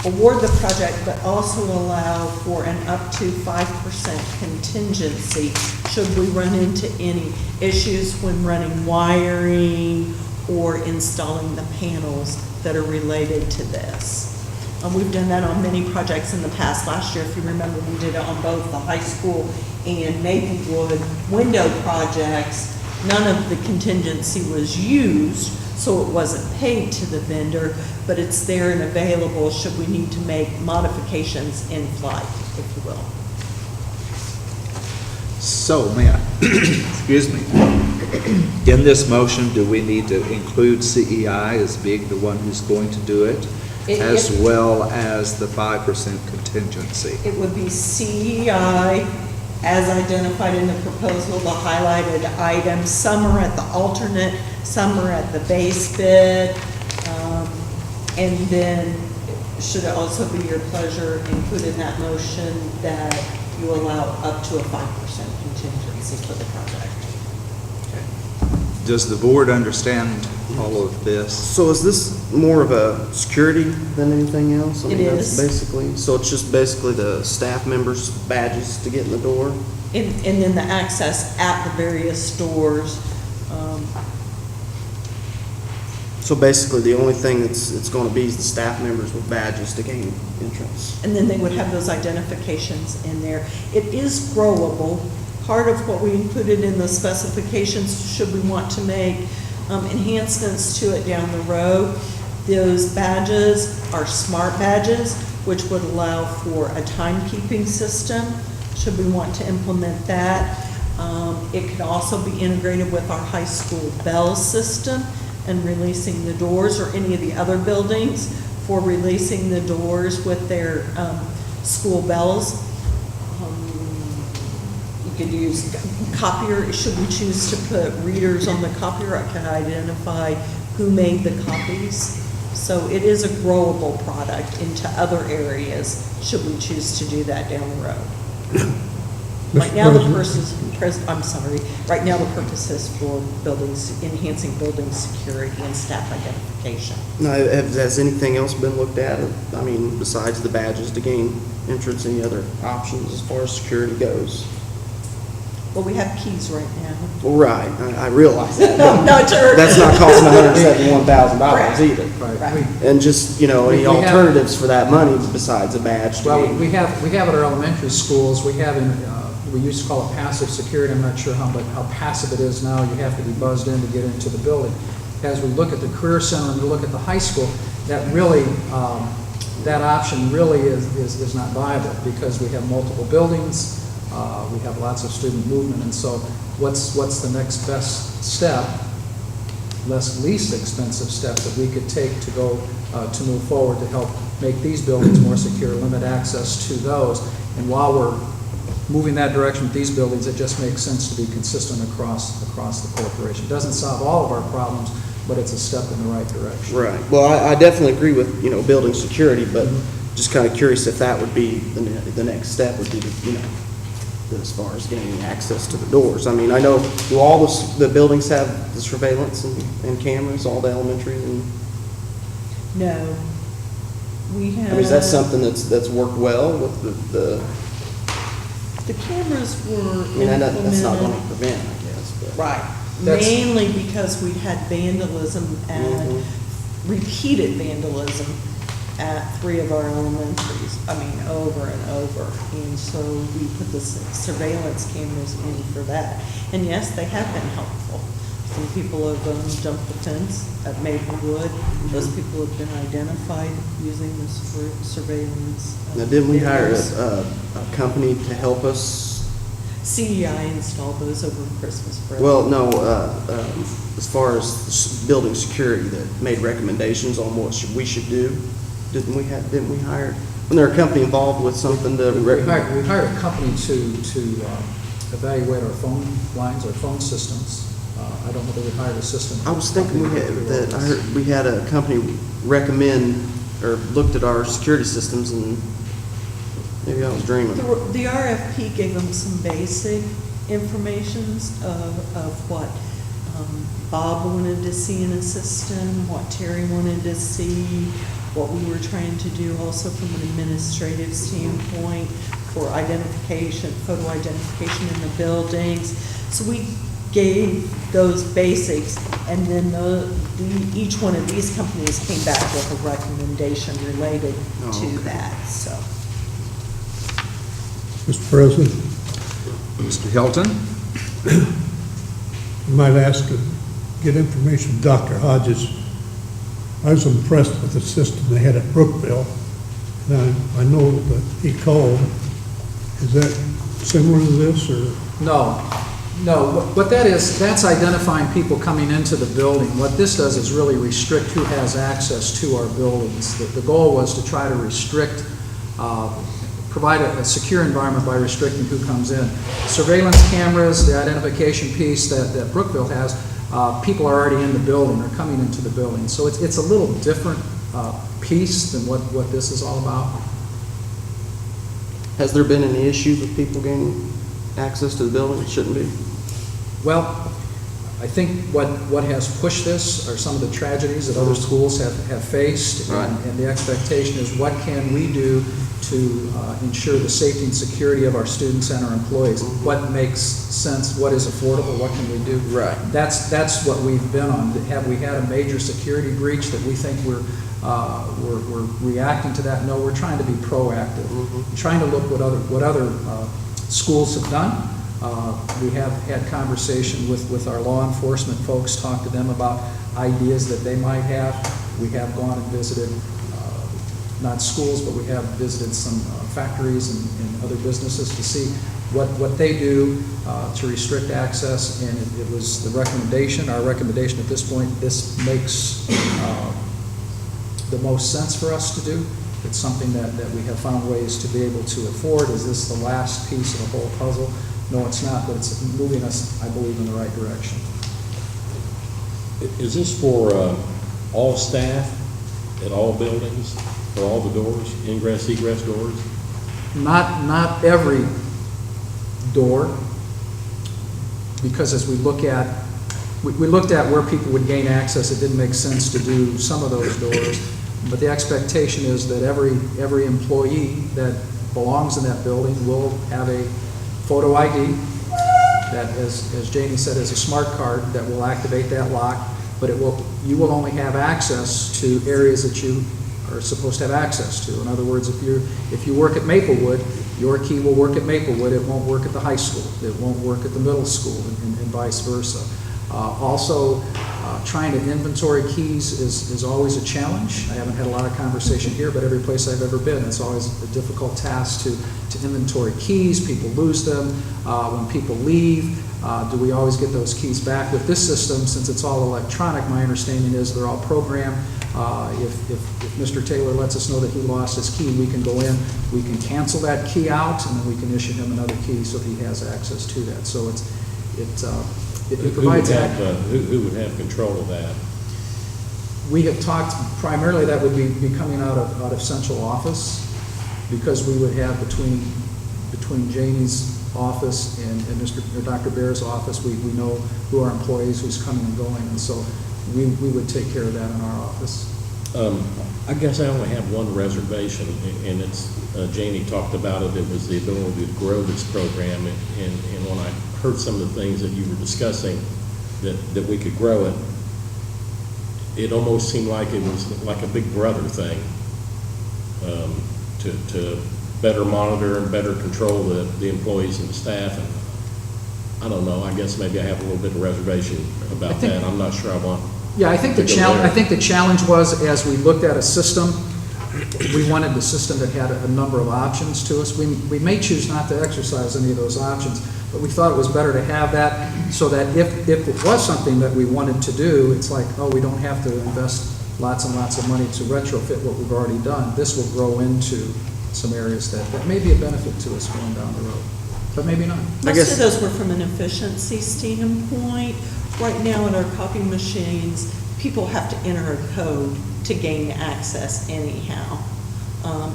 award the project, but also allow for an up to 5% contingency should we run into any issues when running wiring or installing the panels that are related to this. We've done that on many projects in the past. Last year, if you remember, we did it on both the high school and Maplewood window projects. None of the contingency was used, so it wasn't paid to the vendor, but it's there and available should we need to make modifications in flight, if you will. So, may I, excuse me, in this motion, do we need to include CEI as being the one who's going to do it, as well as the 5% contingency? It would be CEI as identified in the proposal, the highlighted items. Some are at the alternate, some are at the base bid. And then, should it also be your pleasure, include in that motion that you allow up to a 5% contingency for the project. Does the board understand all of this? So is this more of a security than anything else? I It mean, that's is. basically, so it's just basically the staff members' badges to get in the door? And then the access at the various stores. So basically, the only thing it's going to be is the staff members with badges to gain entrance. And then they would have those identifications in there. It is growable. Part of what we included in the specifications, should we want to make enhancements to it down the road, those badges are smart badges, which would allow for a timekeeping system, should we want to implement that. It could also be integrated with our high school bell system and releasing the doors, or any of the other buildings for releasing the doors with their school bells. You could use copier, should we choose to put readers on the copier, I can identify who made the copies. So it is a growable product into other areas, should we choose to do that down the road. Right now, the purpose is, right now the purpose is for buildings, enhancing building security and staff identification. Now, has anything else been looked at? I mean, besides the badges to gain entrance, any other options as far as security goes? Well, we have keys right now. Well, right, I realize that. No, sure. That's not costing $171,000 Correct. either. Right. And just, you know, any We have- alternatives for that money besides a badge to Well, gain? we have at our elementary schools, we have we used to call it passive security. I'm not sure how passive it is now. You have to be buzzed in to get into the building. As we look at the Career Center and we look at the high school, that really, that option really is not viable because we have multiple buildings, we have lots of student movement, and so what's the next best step, least expensive step that we could take to go to move forward to help make these buildings more secure, limit access to those, and while we're moving that direction with these buildings, it just makes sense to be consistent across the corporation. It doesn't solve all of our problems, but it's a step in the right direction. Right. Well, I definitely agree with, you know, building security, but just kind of curious if that would be, the next step would be to, you know, as far as gaining access to the doors. I mean, I know, do all the buildings have the surveillance and cameras, all the elementaries? And No. We have. I mean, is that something that's worked well with the The cameras were I mean, that's not going to implemented. prevent, I guess, but. Right. That's- Mainly because we had vandalism and repeated vandalism at 3 of our elementaries. I mean, over and over. And so we put the surveillance cameras in for that. And yes, they have been helpful. Some people have jumped the fence at Maplewood. Those people have been identified using the surveillance. Now, didn't we hire cameras. a company to help us? CEI installed those over Christmas break. Well, no, as far as building security, that made recommendations on what we should do. Didn't we hire, wasn't there a company involved with something to? We hired a company to evaluate our phone lines, our phone systems. I don't know that we hired a system. I was thinking I heard we had a company recommend or looked at our security systems, and maybe I was dreaming. The RFP gave them some basic informations of what Bob wanted to see in a system, what Terry wanted to see, what we were trying to do also from an administrative standpoint for identification, photo identification in the buildings. So we gave those basics, and then each one of these companies came back with a recommendation related to that, so. Mr. President, Mr. Hilton? I might ask to get information from Dr. Hodges. I was impressed with the system they had at Brookville, and I know that he called. Is that similar to this, or? No. What that is, that's identifying people coming into the building. What this does is really restrict who has access to our buildings. The goal was to try to restrict, provide a secure environment by restricting who comes in. Surveillance cameras, the identification piece that Brookville has, people are already in the building, they're coming into the building. So it's a little different piece than what this is all about. Has there been any issues with people gaining access to the building? It shouldn't be. Well, I think what has pushed this are some of the tragedies that other schools have faced. Right. And the expectation is, what can we do to ensure the safety and security of our students and our employees? What makes sense? What is affordable? What can we do? Right. That's what we've been on. Have we had a major security breach that we think we're reacting to that? No, we're trying to be proactive. Trying to look what other schools have done. We have had conversation with our law enforcement folks, talked to them about ideas that they might have. We have gone and visited, not schools, but we have visited some factories and other businesses to see what they do to restrict access, and it was the recommendation, our recommendation at this point, this makes the most sense for us to do. It's something that we have found ways to be able to afford. Is this the last piece of the whole puzzle? No, it's not, but it's moving us, I believe, in the right direction. Is this for all staff at all buildings, for all the doors, ingress, egress doors? Not every door, because as we look at, we looked at where people would gain access, it didn't make sense to do some of those doors. But the expectation is that every employee that belongs in that building will have a photo ID that, as Jamie said, is a smart card that will activate that lock, but you will only have access to areas that you are supposed to have access to. In other words, if you work at Maplewood, your key will work at Maplewood, it won't work at the high school, it won't work at the middle school, and vice versa. Also, trying to inventory keys is always a challenge. I haven't had a lot of conversation here, but every place I've ever been, it's always a difficult task to inventory keys. People lose them. When people leave, do we always get those keys back? With this system, since it's all electronic, my understanding is they're all programmed. If Mr. Taylor lets us know that he lost his key, we can go in, we can cancel that key out, and then we can issue him another key so he has access to that. So it provides that. Who would have control of that? We have talked, primarily that would be coming out of central office, because we would have between between Janie's office and Dr. Bear's office. We know who our employees, who's coming and going, and so we would take care of that in our office. I guess I only have one reservation, and it's, Janie talked about it, it was the ability to grow this program, and when I heard some of the things that you were discussing, that we could grow it, it almost seemed like it was like a big brother thing, to better monitor and better control the employees and the staff, and I don't know, I guess maybe I have a little bit of reservation about that. I'm not sure I want. Yeah, I think the challenge was, as we looked at a system, we wanted the system that had a number of options to us. We may choose not to exercise any of those options, but we thought it was better to have that so that if it was something that we wanted to do, it's like, oh, we don't have to invest lots and lots of money to retrofit what we've already done. This will grow into some areas that may be a benefit to us going down the road, but maybe not. Most of those were from an efficiency standpoint. Right now in our copy machines, people have to enter a code to gain access anyhow.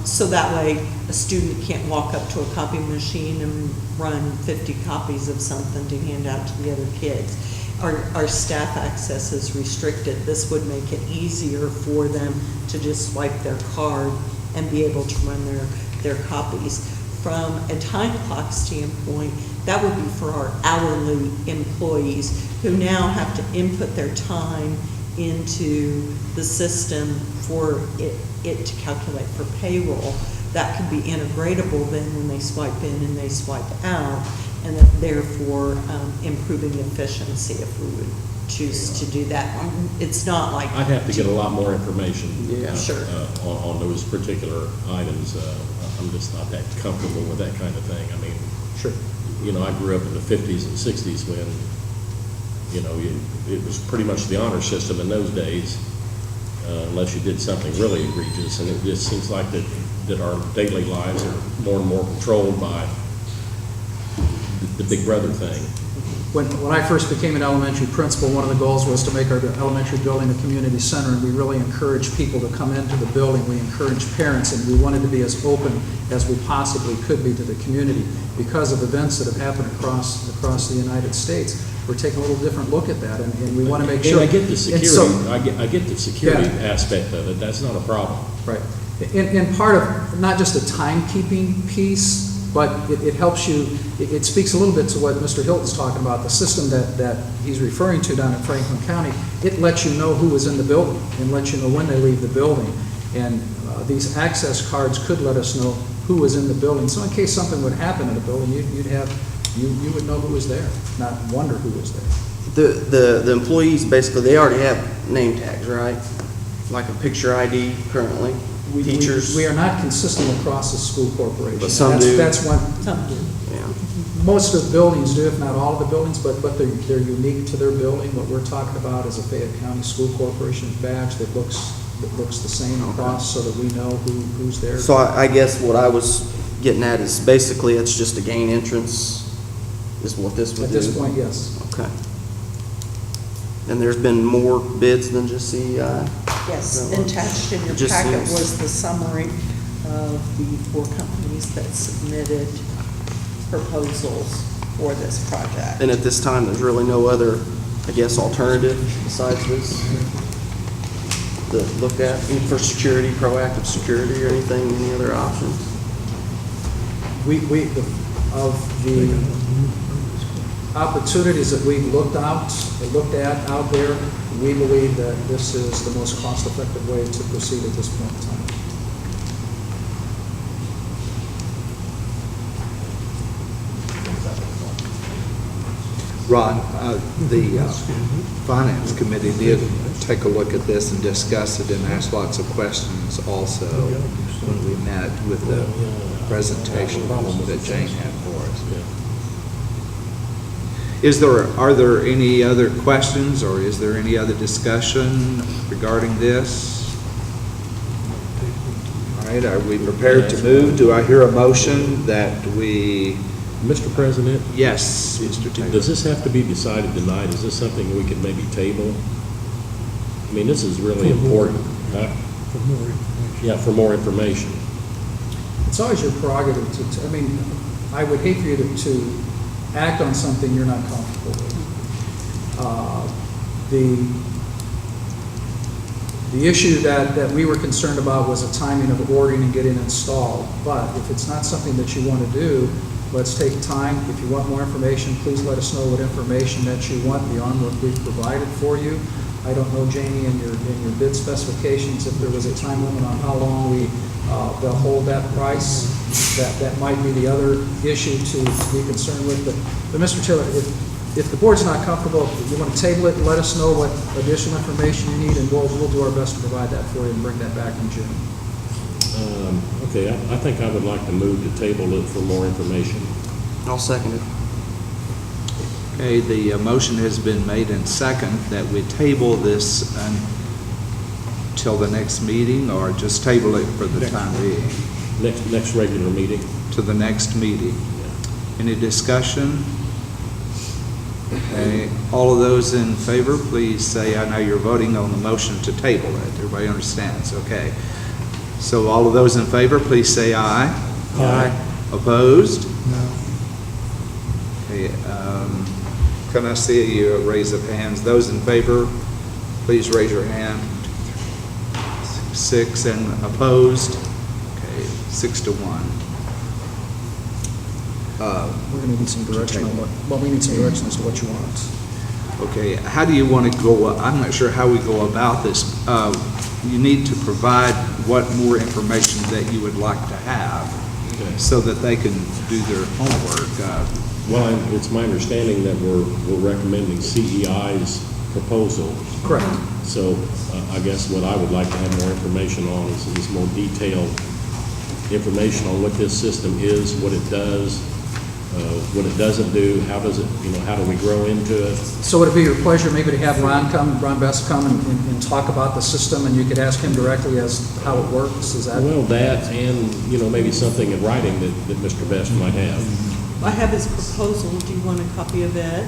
So that way, a student can't walk up to a copy machine and run 50 copies of something to hand out to the other kids. Our staff access is restricted. This would make it easier for them to just swipe their card and be able to run their copies. From a time clock standpoint, that would be for our hourly employees who now have to input their time into the system for it to calculate for payroll. That could be integratable then when they swipe in and they swipe out, and that therefore improving efficiency if we would choose to do that. It's not like... I'd have to get a lot more information Sure. On those particular items. I'm just not that comfortable with that kind of thing. I mean, sure. You know, I grew up in the 50s and 60s when, you know, it was pretty much the honor system in those days, unless you did something really egregious. And it just seems like that our daily lives are more and more controlled by the big brother thing. When I first became an elementary principal, one of the goals was to make our elementary building a community center, and we really encouraged people to come into the building. We encouraged parents, and we wanted to be as open as we possibly could be to the community. Because of events that have happened across the United States, we're taking a little different look at that, and we want to make sure. And I get the security. I get the security aspect of it. That's not a problem. Right. And part of not just a timekeeping piece, but it helps you, it speaks a little bit to what Mr. Hilton's talking about, the system that he's referring to down in Franklin County. It lets you know who is in the building and lets you know when they leave the building. And these access cards could let us know who was in the building. So in case something would happen in the building, you would know who was there, not wonder who was there. The employees, basically, they already have name tags, right? Like a picture ID currently? Teachers? We are not consistent across the school corporation. But some do. That's one. Some do. Yeah. Most of the buildings do, if not all of the buildings, but they're unique to their building. What we're talking about is a Fayette County School Corporation badge that looks the same across, so that we know who's there. So I guess what I was getting at is basically it's just a gain entrance is what this would do? At this point, yes. Okay. And there's been more bids than just CEI? Yes, attached in your Just packet seems- was the summary of the 4 companies that submitted proposals for this project. And at this time, there's really no other, I guess, alternative besides this? That looked at for security, proactive security or anything, any other options? Of the opportunities that we've looked at out there, we believe that this is the most cost-effective way to proceed at this point in time. Ron, the Finance Committee did take a look at this and discuss it and ask lots of questions also when we met with the presentation that Jane had for us. Are there any other questions or is there any other discussion regarding this? All right, are we prepared to move? Do I hear a motion that we... Mr. President? Yes, Mr. Taylor. Does this have to be decided tonight? Is this something we could maybe table? I mean, this is really important. For more information. Yeah, for more information. it's always your prerogative to, I mean, I would hate for you to act on something you're not comfortable with. The issue that we were concerned about was the timing of ordering and getting installed. But if it's not something that you want to do, let's take time. If you want more information, please let us know what information that you want beyond what we've provided for you. I don't know, Janie, in your bid specifications, if there was a time limit on how long they'll hold that price. That might be the other issue to be concerned with. But Mr. Taylor, if the board's not comfortable, if you want to table it, let us know what additional information you need, and we'll do our best to provide that for you and bring that back in June. Okay, I think I would like to move to table it for more information. I'll second it. Okay, the motion has been made and second that we table this until the next meeting, or just table it for the time being? Next regular meeting. To the next meeting. Any discussion? Okay, all of those in favor, please say, I know you're voting on the motion to table it. Everybody understands, okay. So all of those in favor, please say aye. Aye. Opposed? No. Okay, can I see you raise of hands? Those in favor, please raise your hand. 6, and opposed? Okay, 6-1. We're going to need some direction on we need some direction as to what you want. Okay, how do you want to go, I'm not sure how we go about this. You need to provide what more information that you would like to have, Okay. so that they can do their homework. Well, it's my understanding that we're recommending CEI's proposal. Correct. So I guess what I would like to have more information on is more detailed information on what this system is, what it does, what it doesn't do, how does it, how do we grow into it? So would it be your pleasure maybe to have Ron Best come and talk about the system, and you could ask him directly as to how it works? Is that? Well, that and, maybe something in writing that Mr. Best might have. I have his proposal. Do you want a copy of it?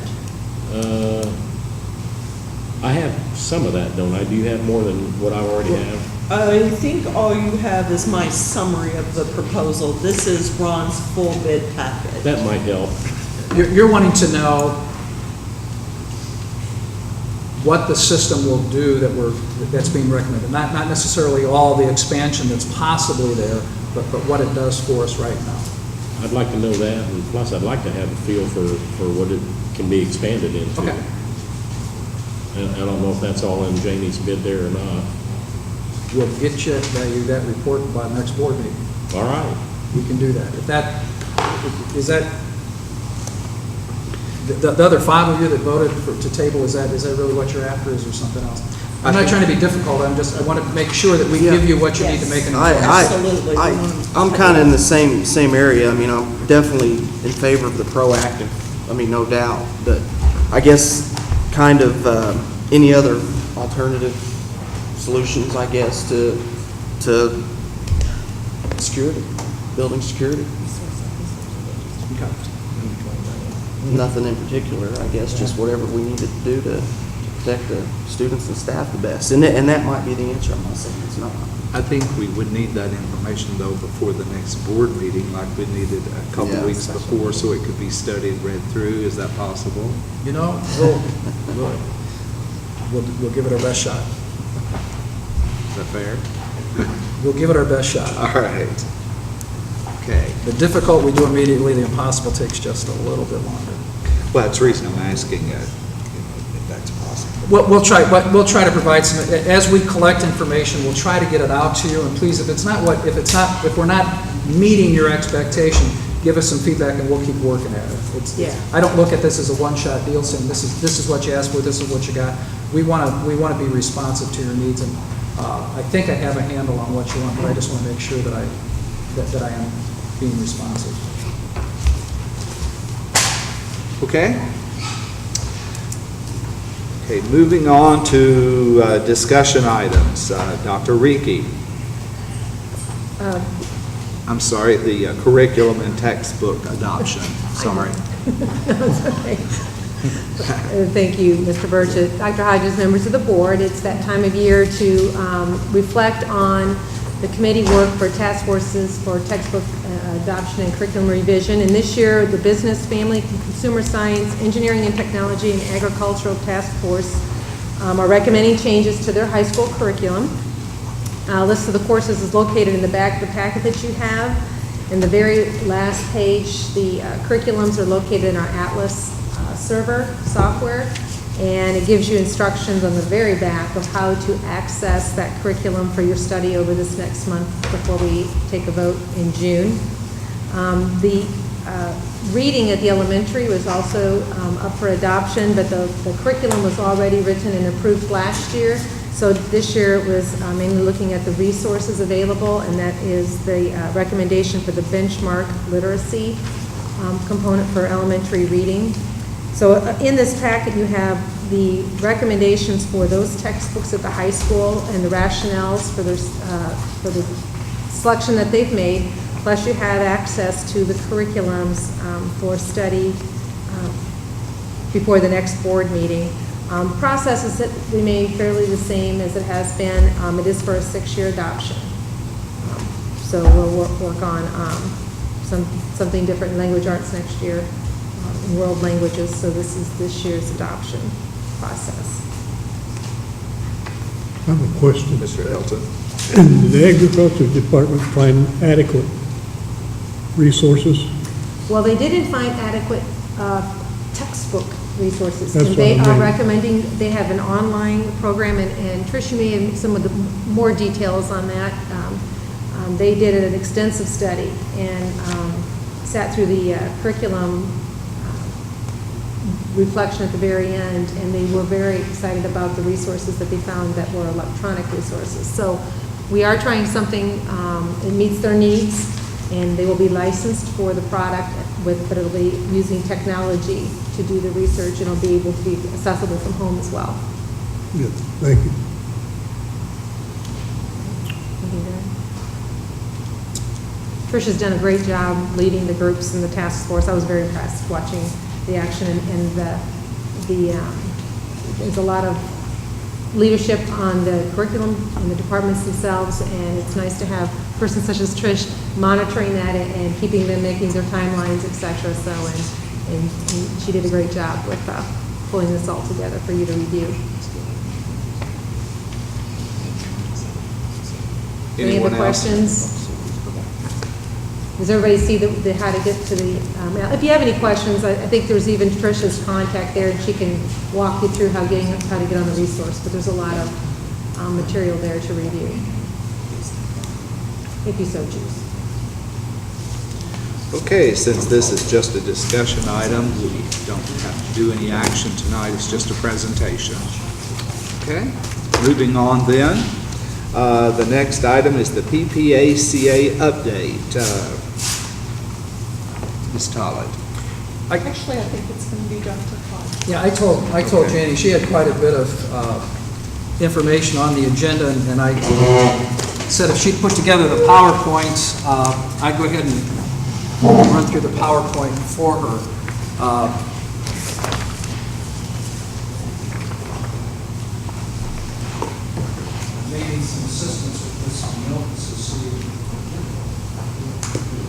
I have some of that, don't I? Do you have more than what I already have? I think all you have is my summary of the proposal. This is Ron's full bid package. That might help. You're wanting to know what the system will do that's being recommended, not necessarily all the expansion that's possibly there, but what it does for us right now. I'd like to know that, and plus I'd like to have a feel for what it can be expanded into. Okay. And I don't know if that's all in Janie's bid there or not. We'll get you that report by the next board meeting. All right. We can do that. Is that, the other 5 of you that voted to table, is that really what you're after, is there something else? I'm not trying to be difficult, I want to make sure that we give you what you need to make an informed. Absolutely. I'm kind of in the same area. I mean, I'm definitely in favor of the proactive, no doubt. But I guess kind of any other alternative solutions, I guess, to security, building security. Nothing in particular, I guess, just whatever we need to do to protect the students and staff the best. And that might be the answer. I'm not saying it's not. I think we would need that information, though, before the next board meeting, like we needed a couple Yeah, weeks before, so it could be studied, read through. Is that possible? We'll give it our best shot. Is that fair? We'll give it our best shot. All right. Okay. The difficult we do immediately, the impossible takes just a little bit longer. Well, that's the reason I'm asking, if that's possible. We'll try to provide some, as we collect information, we'll try to get it out to you, and please, if we're not meeting your expectation, give us some feedback and we'll keep working at it. I don't look at this as a one-shot deal saying this is what you asked for, this is what you got. We want to be responsive to your needs, and I think I have a handle on what you want, but I just want to make sure that I am being responsive. Okay. Okay, moving on to discussion items. Dr. Reekie. I'm sorry, the curriculum and textbook adoption. Sorry. Thank you, Mr. Burchett. Dr. Hodges, members of the board, it's that time of year to reflect on The committee worked for task forces for textbook adoption and curriculum revision. And this year, the Business, Family, Consumer Science, Engineering and Technology, and Agricultural Task Force are recommending changes to their high school curriculum. List of the courses is located in the back of the packet that you have. In the very last page, the curriculums are located in our Atlas server software, and it gives you instructions on the very back of how to access that curriculum for your study over this next month before we take a vote in June. The reading at the elementary was also up for adoption, but the curriculum was already written and approved last year. So this year it was mainly looking at the resources available, and that is the recommendation for the benchmark literacy component for elementary reading. So in this packet you have the recommendations for those textbooks at the high school and the rationales for the selection that they've made, plus you have access to the curriculums for study before the next board meeting. Process is remain fairly the same as it has been. It is for a 6-year adoption. So we'll work on something different in language arts next year, in world languages. So this is this year's adoption process. I have a question. Mr. Elton? Did the Agriculture Department find adequate resources? Well, they didn't find adequate textbook resources. That's And they what I are mean. recommending, they have an online program, and Trish, you may have some of the more details on that. They did an extensive study and sat through the curriculum reflection at the very end, and they were very excited about the resources that they found that were electronic resources. So we are trying something, it meets their needs, and they will be licensed for the product, but it'll be using technology to do the research, and it'll be able to be accessible from home as well. Yeah, thank you. Trish has done a great job leading the groups and the task force. I was very impressed watching the action, and there's a lot of leadership on the curriculum and the departments themselves, and it's nice to have persons such as Trish monitoring that and keeping them, making their timelines, et cetera. So, and she did a great job with pulling this all together for you to review. Any other questions? Does everybody see how to get to the, if you have any questions, I think there's even Trish's contact there, and she can walk you through how to get on the resource, but there's a lot of material there to review, if you so choose. Okay, since this is just a discussion item, we don't have to do any action tonight, it's just a presentation. Okay, moving on then. The next item is the PPACA update. Ms. Tollett. Actually, I think it's going to be Dr. Clark. Yeah, I told Janie, she had quite a bit of information on the agenda, and I said if she'd put together the PowerPoints, I'd go ahead and run through the PowerPoint for her. May need some assistance with this notes to see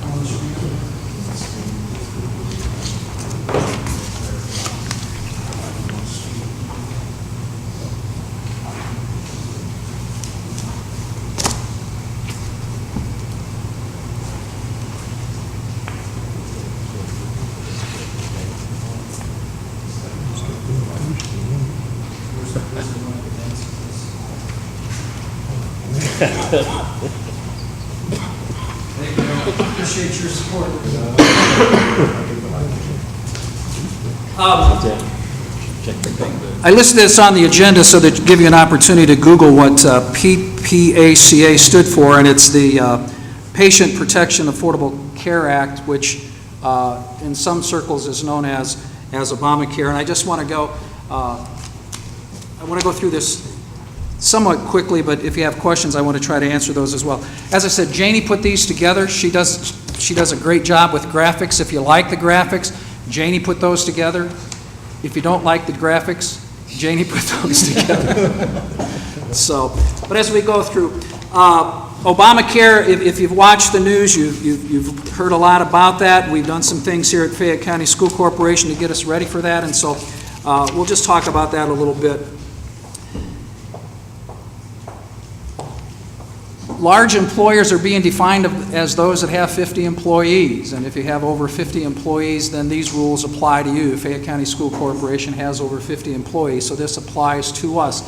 on the screen. Thank you. Appreciate your support. I listed this on the agenda so that to give you an opportunity to Google what PPACA stood for, and it's the Patient Protection Affordable Care Act, which in some circles is known as Obamacare. And I just want to go, I want to go through this somewhat quickly, but if you have questions, I want to try to answer those as well. As I said, Janie put these together. She does a great job with graphics. If you like the graphics, Janie put those together. If you don't like the graphics, Janie put those together. So, but as we go through, Obamacare, if you've watched the news, you've heard a lot about that. We've done some things here at Fayette County School Corporation to get us ready for that, and so we'll just talk about that a little bit. Large employers are being defined as those that have 50 employees, and if you have over 50 employees, then these rules apply to you. Fayette County School Corporation has over 50 employees, so this applies to us.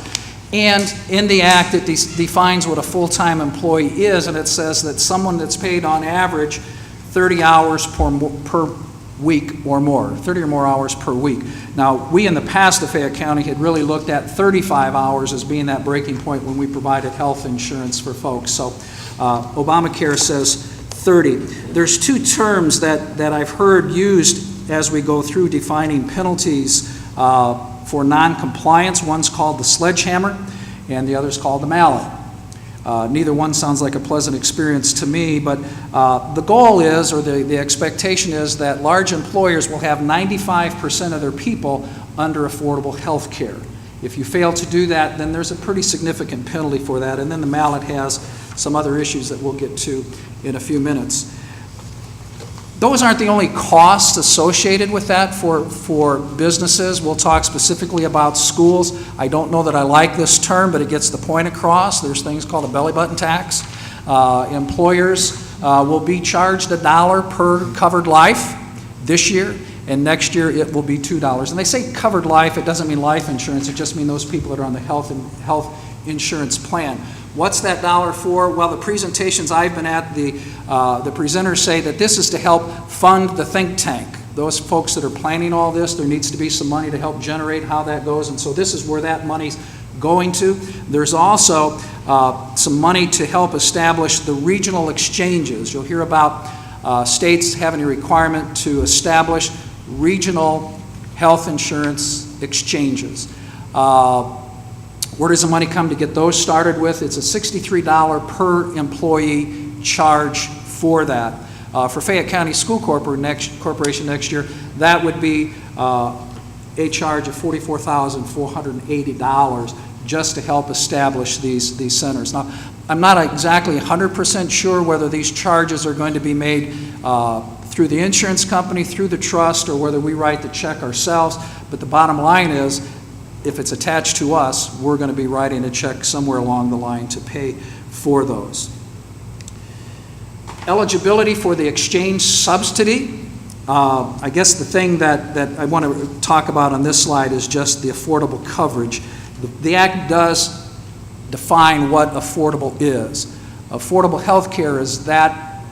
And in the act, it defines what a full-time employee is, and it says that someone that's paid on average 30 hours per week or more, 30 or more hours per week. Now, we in the past of Fayette County had really looked at 35 hours as being that breaking point when we provided health insurance for folks. So Obamacare says 30. There's two terms that I've heard used as we go through defining penalties for non-compliance. One's called the sledgehammer, and the other's called the mallet. Neither one sounds like a pleasant experience to me, but the goal is, or the expectation is, that large employers will have 95% of their people under affordable health care. If you fail to do that, then there's a pretty significant penalty for that, and then the mallet has some other issues that we'll get to in a few minutes. Those aren't the only costs associated with that for businesses. We'll talk specifically about schools. I don't know that I like this term, but it gets the point across. There's things called a belly button tax. Employers will be charged $1 per covered life this year, and next year it will be $2. And they say covered life, it doesn't mean life insurance, it just means those people that are on the health insurance plan. What's that dollar for? Well, the presentations I've been at, the presenters say that this is to help fund the think tank. Those folks that are planning all this, there needs to be some money to help generate how that goes, and so this is where that money's going to. There's also some money to help establish the regional exchanges. You'll hear about states having a requirement to establish regional health insurance exchanges. Where does the money come to get those started with? It's a $63 per employee charge for that. For Fayette County School Corporation next year, that would be a charge of $44,480 just to help establish these centers. Now, I'm not exactly 100% sure whether these charges are going to be made through the insurance company, through the trust, or whether we write the check ourselves, but the bottom line is, if it's attached to us, we're going to be writing a check somewhere along the line to pay for those. Eligibility for the exchange subsidy. I guess the thing that I want to talk about on this slide is just the affordable coverage. The Act does define what affordable is. Affordable health care is that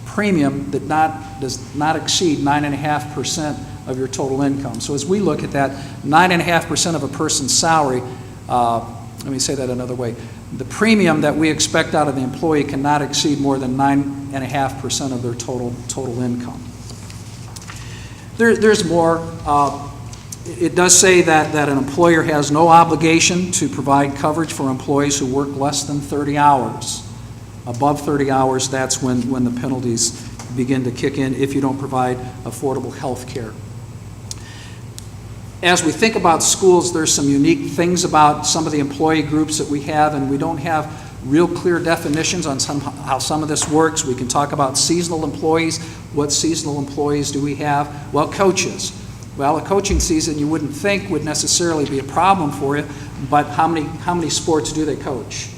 premium that does not exceed 9.5% of your total income. So as we look at that, 9.5% of a person's salary, let me say that another way, the premium that we expect out of the employee cannot exceed more than 9.5% of their total income. There's more. It does say that an employer has no obligation to provide coverage for employees who work less than 30 hours. Above 30 hours, that's when the penalties begin to kick in if you don't provide affordable health care. As we think about schools, there's some unique things about some of the employee groups that we have, and we don't have real clear definitions on how some of this works. We can talk about seasonal employees. What seasonal employees do we have? Well, coaches. Well, a coaching season you wouldn't think would necessarily be a problem for you, but how many sports do they coach?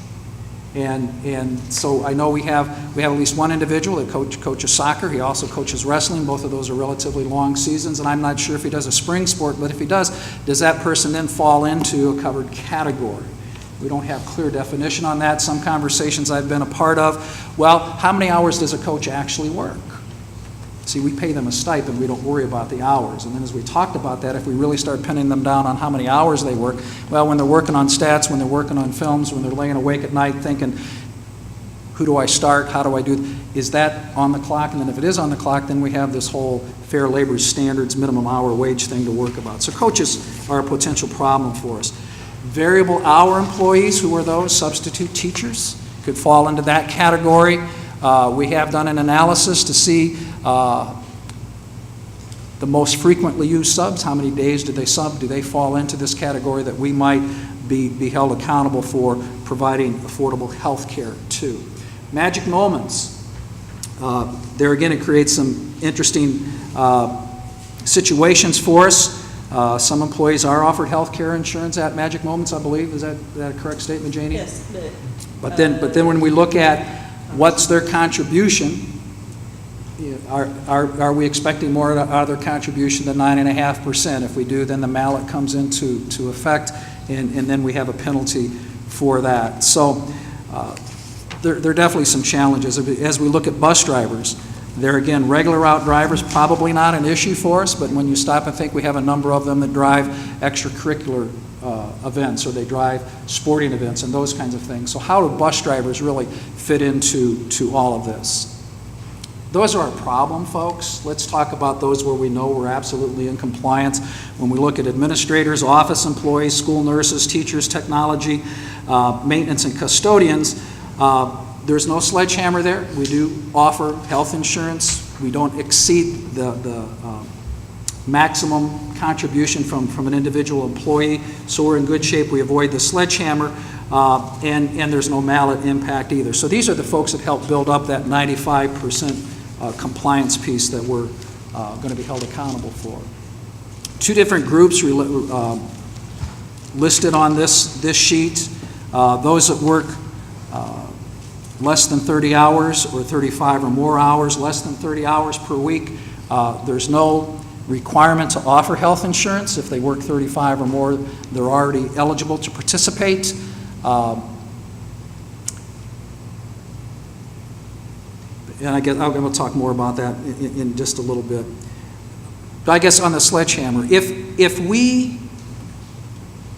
And so I know we have at least one individual that coaches soccer. He also coaches wrestling. Both of those are relatively long seasons, and I'm not sure if he does a spring sport, but if he does that person then fall into a covered category? We don't have clear definition on that. Some conversations I've been a part of, well, how many hours does a coach actually work? See, we pay them a stipend, we don't worry about the hours. And then as we talked about that, if we really start pinning them down on how many hours they work, well, when they're working on stats, when they're working on films, when they're laying awake at night thinking, who do I start, how do I do, is that on the clock? And then if it is on the clock, then we have this whole fair labor standards, minimum hour wage thing to work about. So coaches are a potential problem for us. Variable hour employees, who are those? Substitute teachers could fall into that category. We have done an analysis to see the most frequently used subs. How many days do they sub? Do they fall into this category that we might be held accountable for providing affordable health care to? Magic Moments. There again, it creates some interesting situations for us. Some employees are offered health care insurance at Magic Moments, I believe. Is that a correct statement, Janie? Yes, But then when we look at what's their contribution, are we expecting more out of their contribution than 9.5%? If we do, then the mallet comes into effect, and then we have a penalty for that. So there are definitely some challenges. As we look at bus drivers, there again, regular route drivers, probably not an issue for us, but when you stop and think, we have a number of them that drive extracurricular events, or they drive sporting events and those kinds of things. So how do bus drivers really fit into all of this? Those are our problem, folks. Let's talk about those where we know we're absolutely in compliance. When we look at administrators, office employees, school nurses, teachers, technology, maintenance, and custodians, there's no sledgehammer there. We do offer health insurance. We don't exceed the maximum contribution from an individual employee, so we're in good shape. We avoid the sledgehammer, and there's no mallet impact either. So these are the folks that help build up that 95% compliance piece that we're going to be held accountable for. Two different groups listed on this sheet. Those that work less than 30 hours or 35 or more hours, less than 30 hours per week. There's no requirement to offer health insurance. If they work 35 or more, they're already eligible to participate. And I guess I'm going to talk more about that in just a little bit. But I guess on the sledgehammer, if we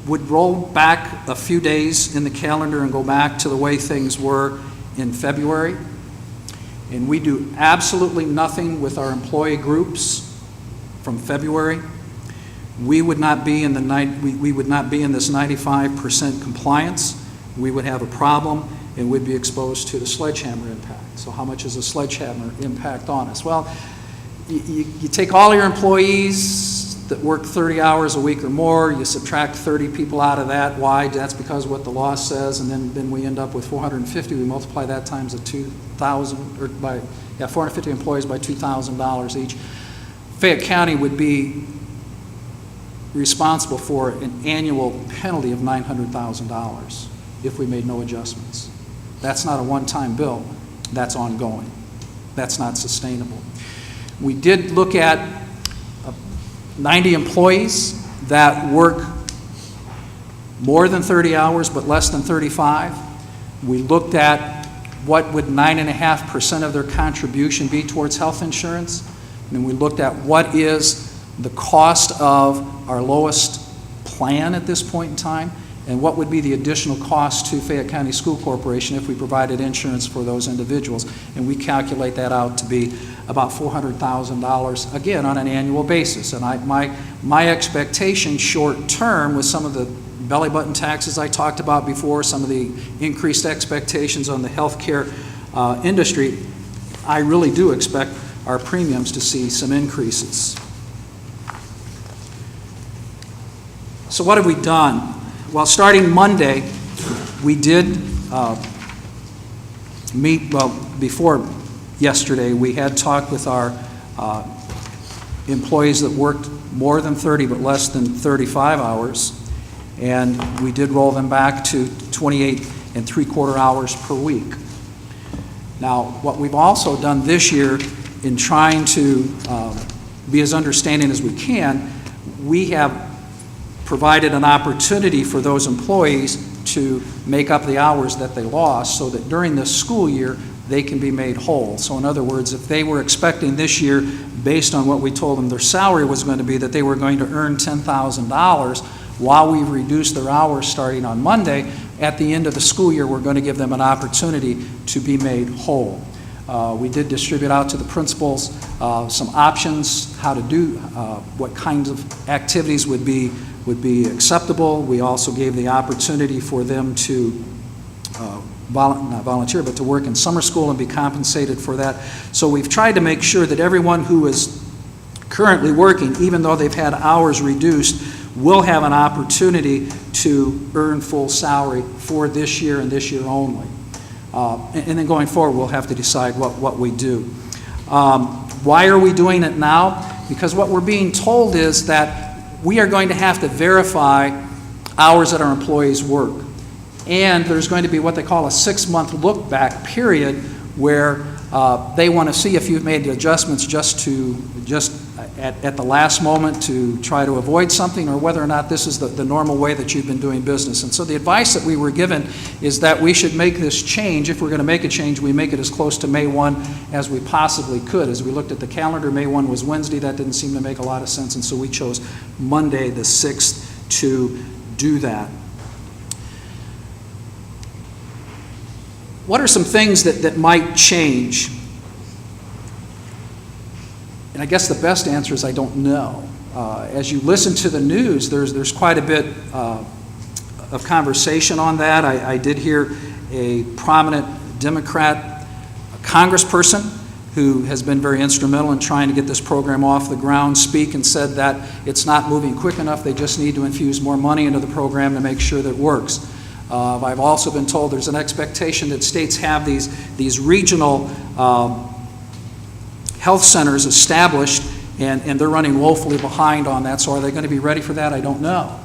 would roll back a few days in the calendar and go back to the way things were in February, and we do absolutely nothing with our employee groups from February, we would not be in we would not be in this 95% compliance. We would have a problem and would be exposed to the sledgehammer impact. So how much is a sledgehammer impact on us? Well, you take all your employees that work 30 hours a week or more, you subtract 30 people out of that. Why? That's because of what the law says, and then we end up with 450. We multiply that times the 2,000, or by 450 employees by $2,000 each. Fayette County would be responsible for an annual penalty of $900,000 if we made no adjustments. That's not a one-time bill. That's ongoing. That's not sustainable. We did look at 90 employees that work more than 30 hours but less than 35. We looked at what would 9.5% of their contribution be towards health insurance, and we looked at what is the cost of our lowest plan at this point in time, and what would be the additional cost to Fayette County School Corporation if we provided insurance for those individuals. And we calculate that out to be about $400,000, again, on an annual basis. And my expectation short term with some of the belly button taxes I talked about before, some of the increased expectations on the healthcare industry, I really do expect our premiums to see some increases. So what have we done? Well, starting Monday, we did meet, before yesterday, we had talked with our employees that worked more than 30 but less than 35 hours, and we did roll them back to 28 3/4 hours per week. Now, what we've also done this year in trying to be as understanding as we can, we have provided an opportunity for those employees to make up the hours that they lost so that during this school year they can be made whole. So in other words, if they were expecting this year, based on what we told them their salary was going to be, that they were going to earn $10,000, while we reduced their hours starting on Monday, at the end of the school year we're going to give them an opportunity to be made whole. We did distribute out to the principals some options, how to do, what kinds of activities would be acceptable. We also gave the opportunity for them to not volunteer, but to work in summer school and be compensated for that. So we've tried to make sure that everyone who is currently working, even though they've had hours reduced, will have an opportunity to earn full salary for this year and this year only. And then going forward, we'll have to decide what we do. Why are we doing it now? Because what we're being told is that we are going to have to verify hours that our employees work. And there's going to be what they call a 6-month look-back period where they want to see if you've made the adjustments just at the last moment to try to avoid something, or whether or not this is the normal way that you've been doing business. And so the advice that we were given is that we should make this change. If we're going to make a change, we make it as close to May 1 as we possibly could. As we looked at the calendar, May 1 was Wednesday. That didn't seem to make a lot of sense, and so we chose Monday the 6th to do that. What are some things that might change? And I guess the best answer is I don't know. As you listen to the news, there's quite a bit of conversation on that. I did hear a prominent Democrat congressperson who has been very instrumental in trying to get this program off the ground speak and said that it's not moving quick enough. They just need to infuse more money into the program to make sure that it works. I've also been told there's an expectation that states have these regional health centers established, and they're running woefully behind on that. So are they going to be ready for that? I don't know.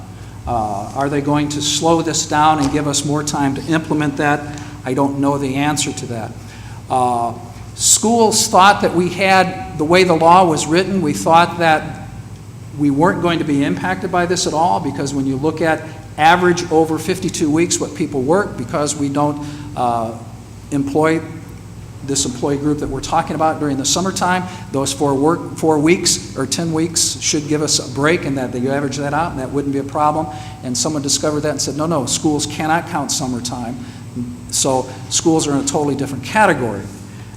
Are they going to slow this down and give us more time to implement that? I don't know the answer to that. Schools thought that we had, the way the law was written, we thought that we weren't going to be impacted by this at all, because when you look at average over 52 weeks what people work, because we don't employ this employee group that we're talking about during the summertime, those 4 weeks or 10 weeks should give us a break, and that they average that out, and that wouldn't be a problem. And someone discovered that and said, no, schools cannot count summertime. So schools are in a totally different category.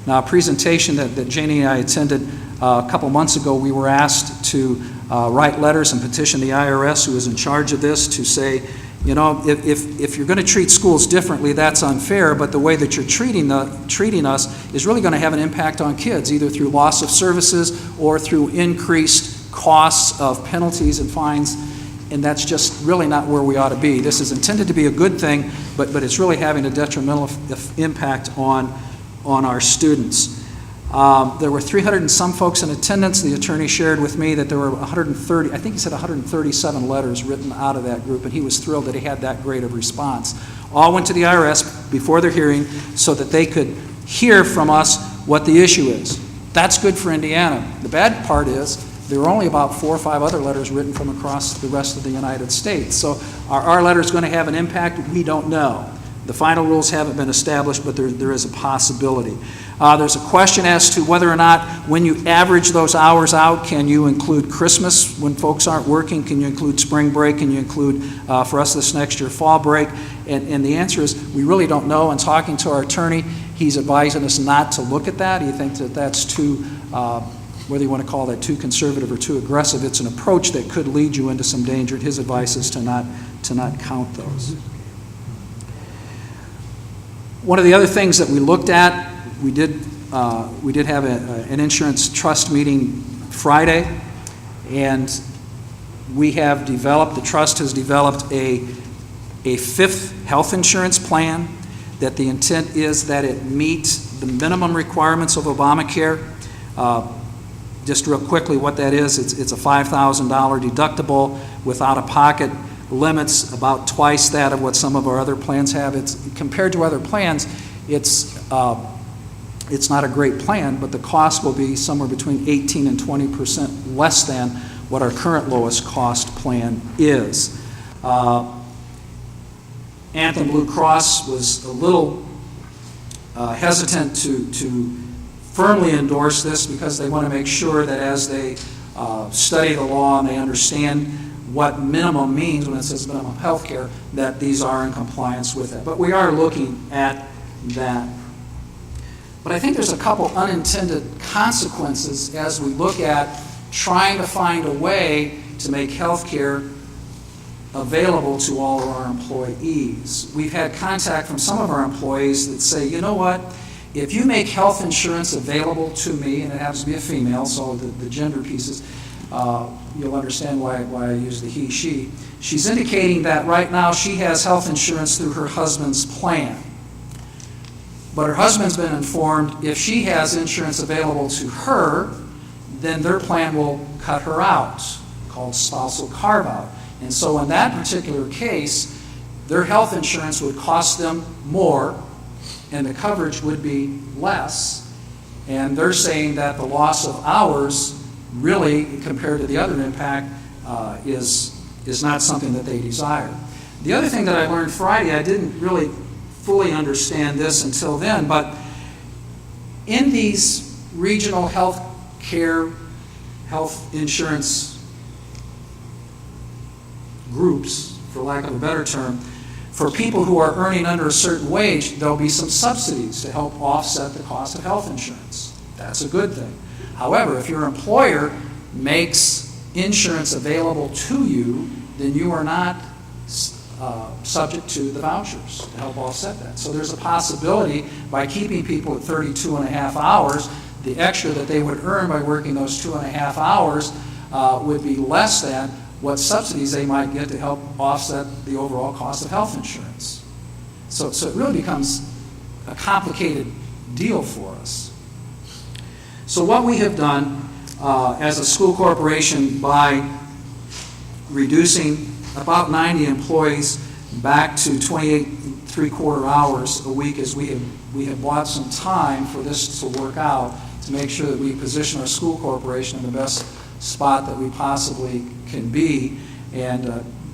Now, a presentation that Janie and I attended a couple months ago, we were asked to write letters and petition the IRS, who is in charge of this, to say, you know, if you're going to treat schools differently, that's unfair, but the way that you're treating us is really going to have an impact on kids, either through loss of services or through increased costs of penalties and fines, and that's just really not where we ought to be. This is intended to be a good thing, but it's really having a detrimental impact on our students. There were 300 and some folks in attendance. The attorney shared with me that there were 130, I think he said 137 letters written out of that group, and he was thrilled that he had that great of response. All went to the IRS before their hearing so that they could hear from us what the issue is. That's good for Indiana. The bad part is there were only about 4 or 5 other letters written from across the rest of the United States. So are our letters going to have an impact? We don't know. The final rules haven't been established, but there is a possibility. There's a question as to whether or not, when you average those hours out, can you include Christmas when folks aren't working? Can you include spring break? Can you include, for us this next year, fall break? And the answer is we really don't know. And talking to our attorney, he's advising us not to look at that. He thinks that that's too, whether you want to call that too conservative or too aggressive, it's an approach that could lead you into some danger. And his advice is to not count those. One of the other things that we looked at, we did have an insurance trust meeting Friday, and we have developed, the trust has developed a 5th health insurance plan that the intent is that it meets the minimum requirements of Obamacare. Just real quickly what that is, it's a $5,000 deductible with out-of-pocket limits about twice that of what some of our other plans have. It's compared to other plans, it's not a great plan, but the cost will be somewhere between 18 and 20% less than what our current lowest cost plan is. Anthem Blue Cross was a little hesitant to firmly endorse this because they want to make sure that as they study the law and they understand what minimum means when it says minimum health care, that these are in compliance with it. But we are looking at that. But I think there's a couple unintended consequences as we look at trying to find a way to make health care available to all of our employees. We've had contact from some of our employees that say, you know what, if you make health insurance available to me, and it happens to be a female, so the gender pieces, you'll understand why I use the he, she. She's indicating that right now she has health insurance through her husband's plan. But her husband's been informed if she has insurance available to her, then their plan will cut her out, called spousal carve-out. And so in that particular case, their health insurance would cost them more, and the coverage would be less. And they're saying that the loss of hours, really, compared to the other impact, is not something that they desire. The other thing that I learned Friday, I didn't really fully understand this until then, but in these regional health care, health insurance groups, for lack of a better term, for people who are earning under a certain wage, there'll be some subsidies to help offset the cost of health insurance. That's a good thing. However, if your employer makes insurance available to you, then you are not subject to the vouchers to help offset that. So there's a possibility by keeping people at 32 and a half hours, the extra that they would earn by working those 2.5 hours would be less than what subsidies they might get to help offset the overall cost of health insurance. So it really becomes a complicated deal for us. So what we have done as a school corporation by reducing about 90 employees back to 28 3/4 hours a week, as we have bought some time for this to work out, to make sure that we position our school corporation in the best spot that we possibly can be, and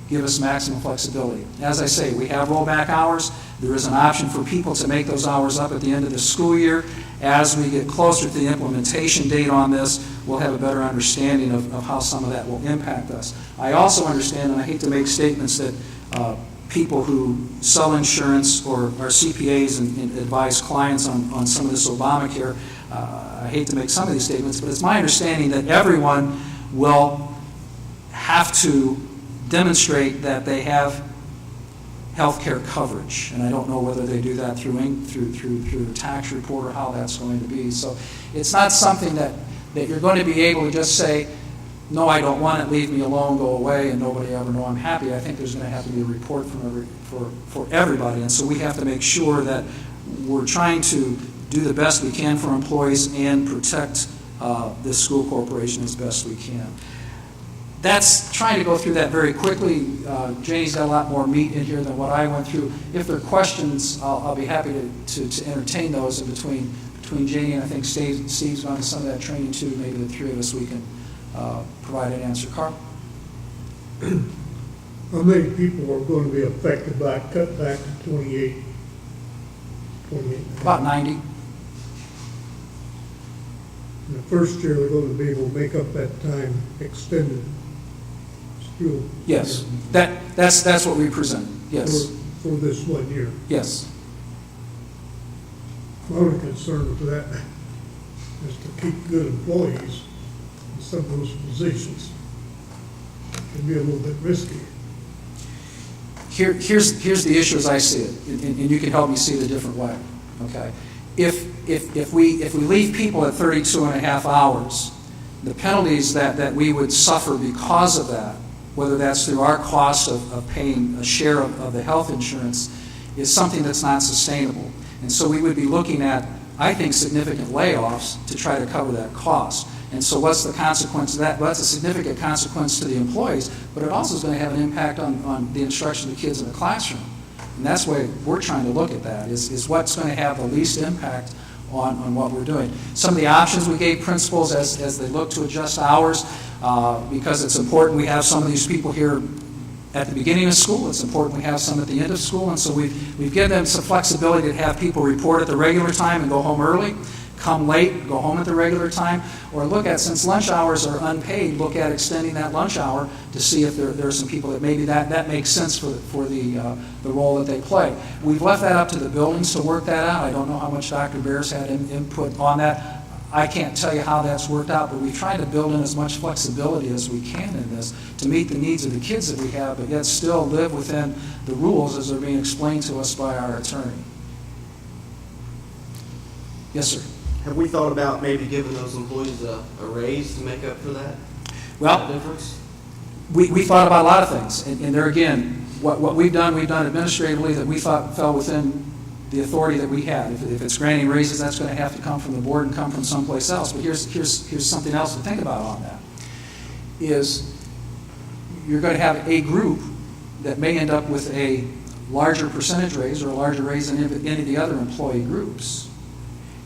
give us maximum flexibility. As I say, we have rollback hours. There is an option for people to make those hours up at the end of the school year. As we get closer to the implementation date on this, we'll have a better understanding of how some of that will impact us. I also understand, and I hate to make statements that people who sell insurance or are CPAs and advise clients on some of this Obamacare, I hate to make some of these statements, but it's my understanding that everyone will have to demonstrate that they have health care coverage, and I don't know whether they do that through the tax report or how that's going to be. So it's not something that you're going to be able to just say, no, I don't want it, leave me alone, go away, and nobody ever know I'm happy. I think there's going to have to be a report for everybody, and so we have to make sure that we're trying to do the best we can for employees and protect this school corporation as best we can. That's trying to go through that very quickly. Janie's got a lot more meat in here than what I went through. If there are questions, I'll be happy to entertain those in between Janie and I think Steve's gone to some of that training too. Maybe the three of us, we can provide an answer. Carl? How many people are going to be affected by a cutback to 28? About 90. In the first year, they're going to be able to make up that time extended school. Yes, that's what we present. Yes. For this 1 year. Yes. My only concern with that is to keep good employees in some of those positions. It can be a little bit risky. Here's the issue as I see it, and you can help me see it a different way. Okay, if we leave people at 32 and a half hours, the penalties that we would suffer because of that, whether that's through our cost of paying a share of the health insurance, is something that's not sustainable. And so we would be looking at, I think, significant layoffs to try to cover that cost. And so what's the consequence of that? Well, that's a significant consequence to the employees, but it also is going to have an impact on the instruction of the kids in the classroom. And that's why we're trying to look at that, is what's going to have the least impact on what we're doing. Some of the options we gave principals as they look to adjust hours, because it's important we have some of these people here at the beginning of school. It's important we have some at the end of school. And so we've given them some flexibility to have people report at the regular time and go home early, come late, go home at the regular time, or look at, since lunch hours are unpaid, look at extending that lunch hour to see if there are some people that maybe that makes sense for the role that they play. We've left that up to the buildings to work that out. I don't know how much Dr. Bears had input on that. I can't tell you how that's worked out, but we've tried to build in as much flexibility as we can in this to meet the needs of the kids that we have, but yet still live within the rules as they're being explained to us by our attorney. Yes, sir. Have we thought about maybe giving those employees a raise to make up for that? Well, that difference? We thought about a lot of things, and there again, what we've done administratively that we thought fell within the authority that we have. If it's granting raises, that's going to have to come from the board and come from someplace else. But here's something else to think about on that, is you're going to have a group that may end up with a larger percentage raise or a larger raise than any of the other employee groups.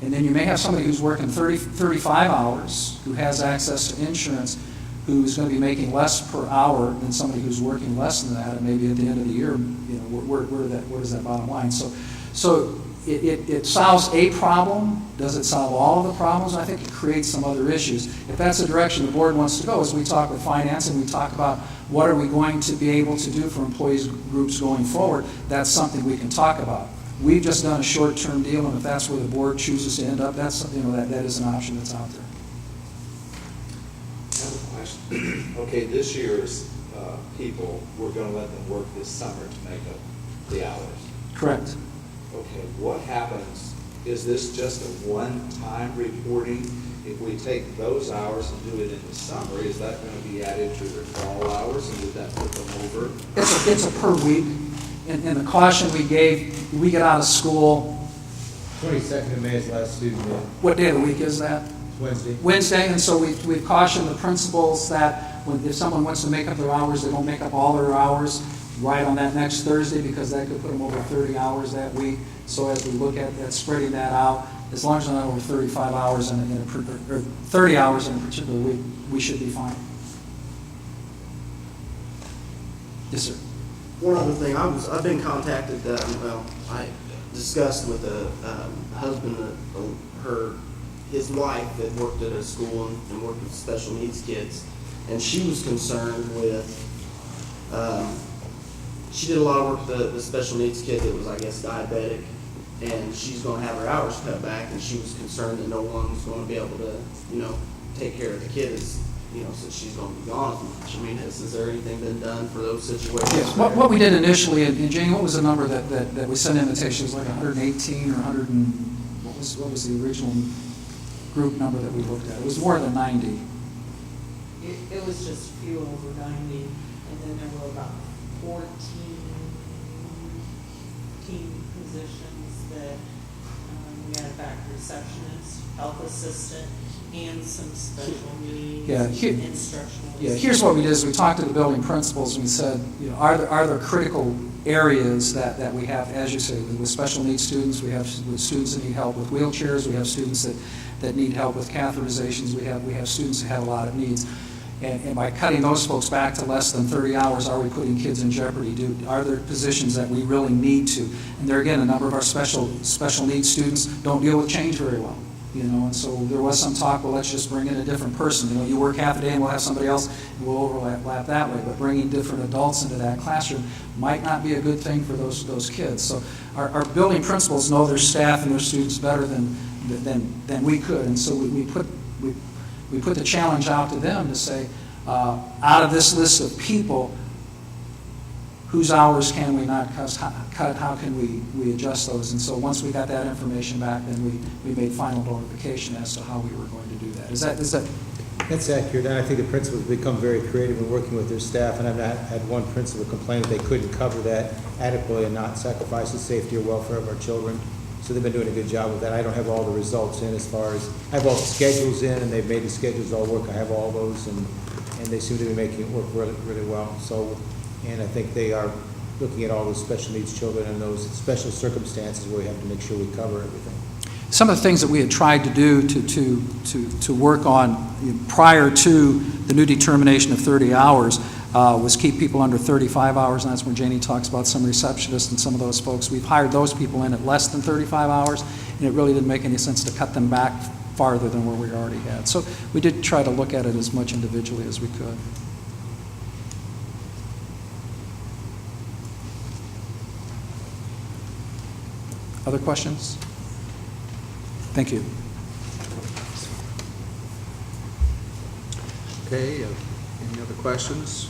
And then you may have somebody who's working 35 hours, who has access to insurance, who's going to be making less per hour than somebody who's working less than that, and maybe at the end of the year, where does that bottom line? So it solves a problem. Does it solve all of the problems? I think it creates some other issues. If that's the direction the board wants to go, as we talk with finance and we talk about what are we going to be able to do for employees groups going forward, that's something we can talk about. We've just done a short-term deal, and if that's where the board chooses to end up, that's that is an option that's out there. I have a question. Okay, this year's people, we're going to let them work this summer to make up the hours. Correct. Okay, what happens, is this just a one-time reporting? If we take those hours and do it in the summer, is that going to be added to their fall hours, and would that put them over? It's a per week, and the caution we gave, we get out of school. 22nd of May is last student day. What day of the week is that? Wednesday. Wednesday, and so we've cautioned the principals that if someone wants to make up their hours, they don't make up all their hours right on that next Thursday, because that could put them over 30 hours that week. So as we look at spreading that out, as long as they're not over 35 hours or 30 hours in a particular week, we should be fine. Yes, sir. One other thing, I've been contacted, I discussed with a husband that his wife had worked at a school and worked with special needs kids, and she was concerned with, she did a lot of work with the special needs kid that was, I guess, diabetic, and she's going to have her hours cut back, and she was concerned that no one was going to be able to, take care of the kids, since she's going to be gone as much. I mean, is there anything been done for those situations? Yes. What we did initially, and Jane, what was the number that we sent invitations? Like 118 or 100 and what was the original group number that we looked at? It was more than 90. It was just few over 90, and then there were about 14 positions that we had a back receptionist, health assistant, and some special needs instructional. Yeah, here's what we did is we talked to the building principals and we said, are there critical areas that we have, as you say, with special needs students, we have students that need help with wheelchairs, we have students that need help with catheterizations, we have students that have a lot of needs. And by cutting those folks back to less than 30 hours, are we putting kids in jeopardy? Are there positions that we really need to? And there again, a number of our special needs students don't deal with change very well. And so there was some talk, well, let's just bring in a different person. You work half a day and we'll have somebody else and we'll overlap that way. But bringing different adults into that classroom might not be a good thing for those kids. So our building principals know their staff and their students better than we could. And so we put the challenge out to them to say, out of this list of people, whose hours can we not cut? How can we adjust those? And so once we got that information back, then we made final notification as to how we were going to do that. Is that? That's accurate, and I think the principals have become very creative in working with their staff, and I've not had one principal complain that they couldn't cover that adequately and not sacrifice the safety or welfare of our children. So they've been doing a good job with that. I don't have all the results in as far as, I have all the schedules in, and they've made the schedules all work. I have all those, and they seem to be making it work really, really well. So, and I think they are looking at all those special needs children and those special circumstances where we have to make sure we cover everything. Some of the things that we had tried to do to work on prior to the new determination of 30 hours was keep people under 35 hours, and that's when Janie talks about some receptionists and some of those folks. We've hired those people in at less than 35 hours, and it really didn't make any sense to cut them back farther than where we already had. So we did try to look at it as much individually as we could. Other questions? Thank you. Okay, any other questions?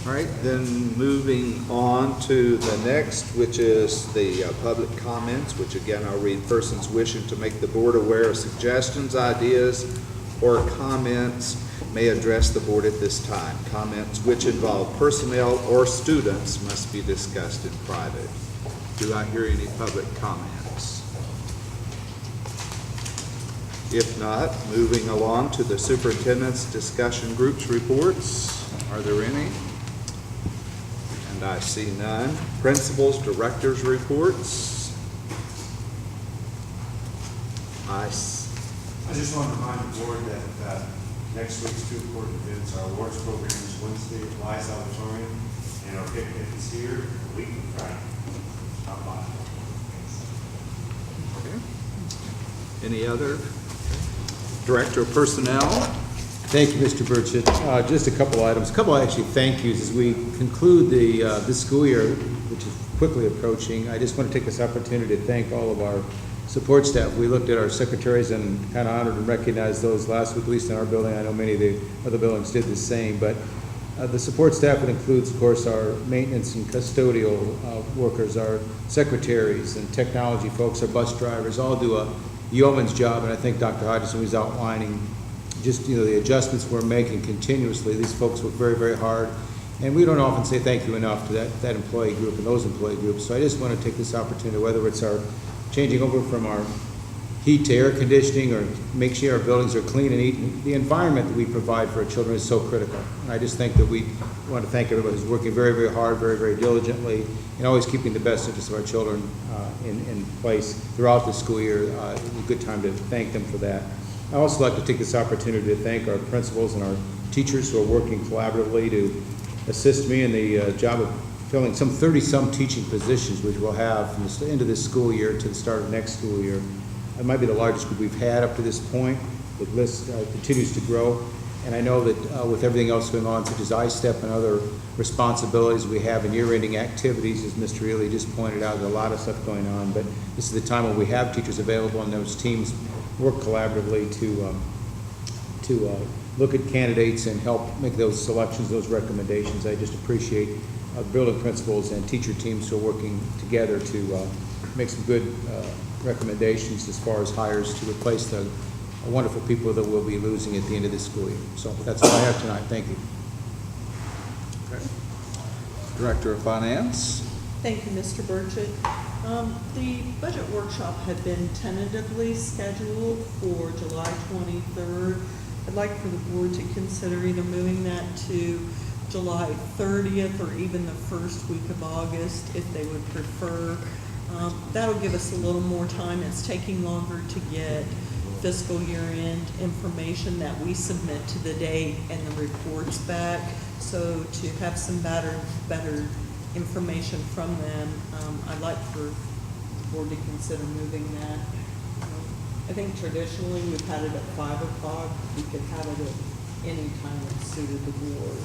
All right, then moving on to the next, which is the public comments, which again I'll read. Persons wishing to make the board aware of suggestions, ideas, or comments may address the board at this time. Comments which involve personnel or students must be discussed in private. Do I hear any public comments? If not, moving along to the superintendent's discussion groups reports. Are there any? And I see none. Principals, directors' reports. I just want to remind the board that next week's two important events, our awards program is Wednesday at Wise Auditorium, and our picnic is here a week from Friday. Stop by. Okay. Any other? Director of Personnel. Thank you, Mr. Burchett. Just a couple items, a couple actually thank yous as we conclude this school year, which is quickly approaching. I just want to take this opportunity to thank all of our support staff. We looked at our secretaries and kind of honored and recognized those last week, at least in our building. I know many of the other buildings did the same, but the support staff, it includes, of course, our maintenance and custodial workers, our secretaries and technology folks, our bus drivers, all do a yeoman's job, and I think Dr. Hodgson was outlining just, the adjustments we're making continuously. These folks work very, very hard, and we don't often say thank you enough to that employee group and those employee groups. So I just want to take this opportunity, whether it's our changing over from our heat to air conditioning or make sure our buildings are clean and neat, the environment that we provide for our children is so critical. And I just think that we want to thank everybody who's working very, very hard, very, very diligently, and always keeping the best interests of our children in place throughout the school year. It's a good time to thank them for that. I also like to take this opportunity to thank our principals and our teachers who are working collaboratively to assist me in the job of filling some 30-some teaching positions, which we'll have from the end of this school year to the start of next school year. It might be the largest group we've had up to this point. The list continues to grow, and I know that with everything else going on, such as ISTEP and other responsibilities we have in year-ending activities, as Mr. Ely just pointed out, there's a lot of stuff going on, but this is the time when we have teachers available and those teams work collaboratively to look at candidates and help make those selections, those recommendations. I just appreciate building principals and teacher teams who are working together to make some good recommendations as far as hires to replace the wonderful people that we'll be losing at the end of this school year. So that's all I have tonight. Thank you. Okay. Director of Finance. Thank you, Mr. Burchett. The budget workshop had been tentatively scheduled for July 23rd. I'd like for the board to consider either moving that to July 30th or even the first week of August if they would prefer. That'll give us a little more time. It's taking longer to get fiscal year-end information that we submit to the date and the reports back. So to have some better information from them, I'd like for the board to consider moving that. I think traditionally we've had it at 5 o'clock. We could have it at any time that suited the board.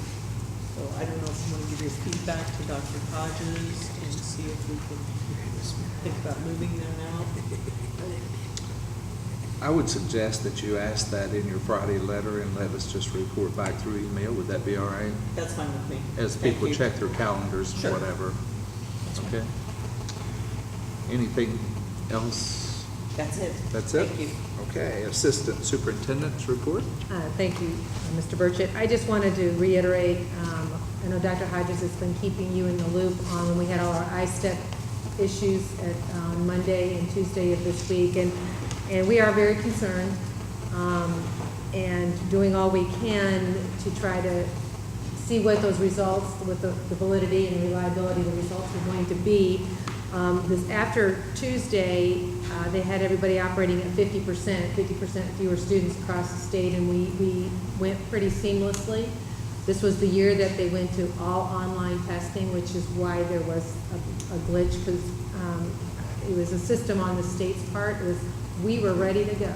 So I don't know if you want to give your feedback to Dr. Hodges and see if we can think about moving them out. I would suggest that you ask that in your Friday letter and let us just report back through email. Would that be all right? That's fine with me. As people check their calendars and Sure. whatever. Okay. Anything else? That's it. That's it? Thank you. Okay. Assistant Superintendent's report. Thank you, Mr. Burchett. I just wanted to reiterate, I know Dr. Hodges has been keeping you in the loop on when we had all our ISTEP issues on Monday and Tuesday of this week, and we are very concerned and doing all we can to try to see what those results, what the validity and the reliability of the results are going to be. After Tuesday, they had everybody operating at 50% fewer students across the state, and we went pretty seamlessly. This was the year that they went to all online testing, which is why there was a glitch, because it was a system on the state's part. We were ready to go.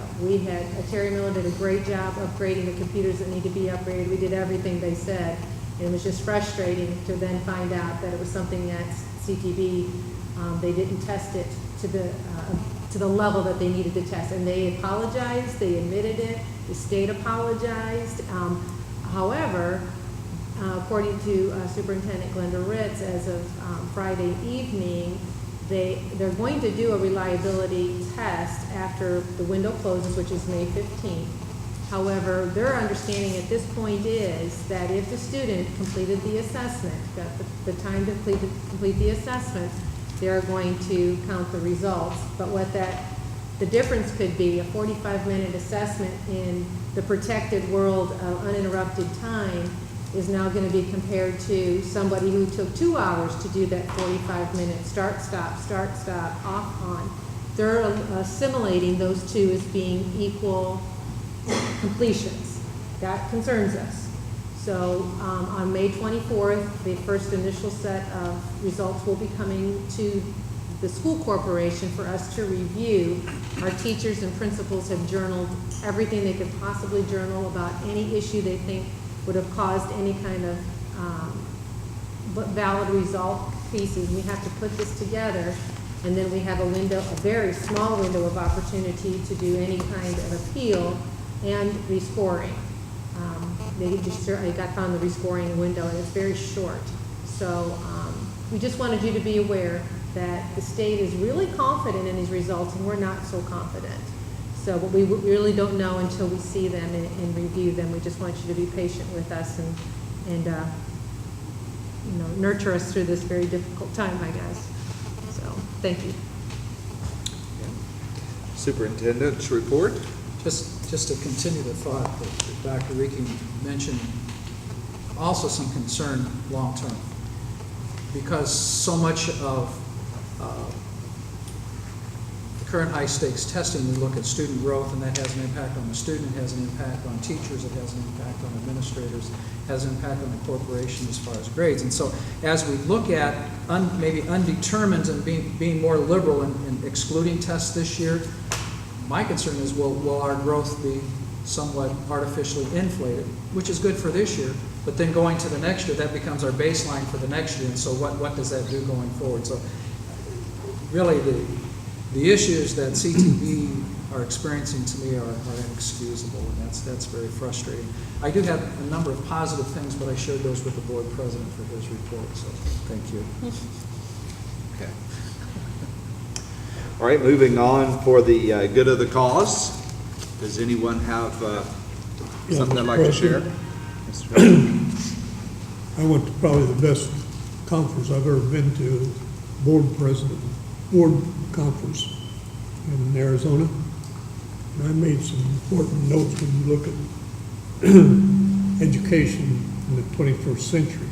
Terry Miller did a great job upgrading the computers that need to be upgraded. We did everything they said. And it was just frustrating to then find out that it was something that CTV, they didn't test it to the level that they needed to test. And they apologized, they admitted it, the state apologized. However, according to Superintendent Glenda Ritz, as of Friday evening, they're going to do a reliability test after the window closes, which is May 15th. However, their understanding at this point is that if the student completed the assessment, got the time to complete the assessment, they're going to count the results. But the difference could be a 45-minute assessment in the protected world of uninterrupted time is now going to be compared to somebody who took 2 hours to do that 45-minute start, stop, off, on. They're assimilating those two as being equal completions. That concerns us. So on May 24th, the first initial set of results will be coming to the school corporation for us to review. Our teachers and principals have journaled everything they could possibly journal about any issue they think would have caused any kind of valid result pieces. We have to put this together, and then we have a window, a very small window of opportunity to do any kind of appeal and rescoring. They got found the rescoring window, and it's very short. So we just wanted you to be aware that the state is really confident in these results, and we're not so confident. So, but we really don't know until we see them and review them. We just want you to be patient with us and nurture us through this very difficult time, I guess. So, thank you. Superintendent's report. Just to continue the thought that Dr. Reeking mentioned, also some concern long-term, because so much of the current high-stakes testing, we look at student growth, and that has an impact on the student, it has an impact on teachers, it has an impact on administrators, has an impact on the corporation as far as grades. And so as we look at maybe undetermined and being more liberal in excluding tests this year, my concern is, will our growth be somewhat artificially inflated, which is good for this year, but then going to the next year, that becomes our baseline for the next year, and so what does that do going forward? So really the issues that CTV are experiencing to me are inexcusable, and that's very frustrating. I do have a number of positive things, but I shared those with the board president for his report, so thank you. Okay. All right, moving on for the good of the cause. Does anyone have something they'd like to share? I went to probably the best conference I've ever been to, board conference in Arizona. And I made some important notes when you look at education in the 21st century.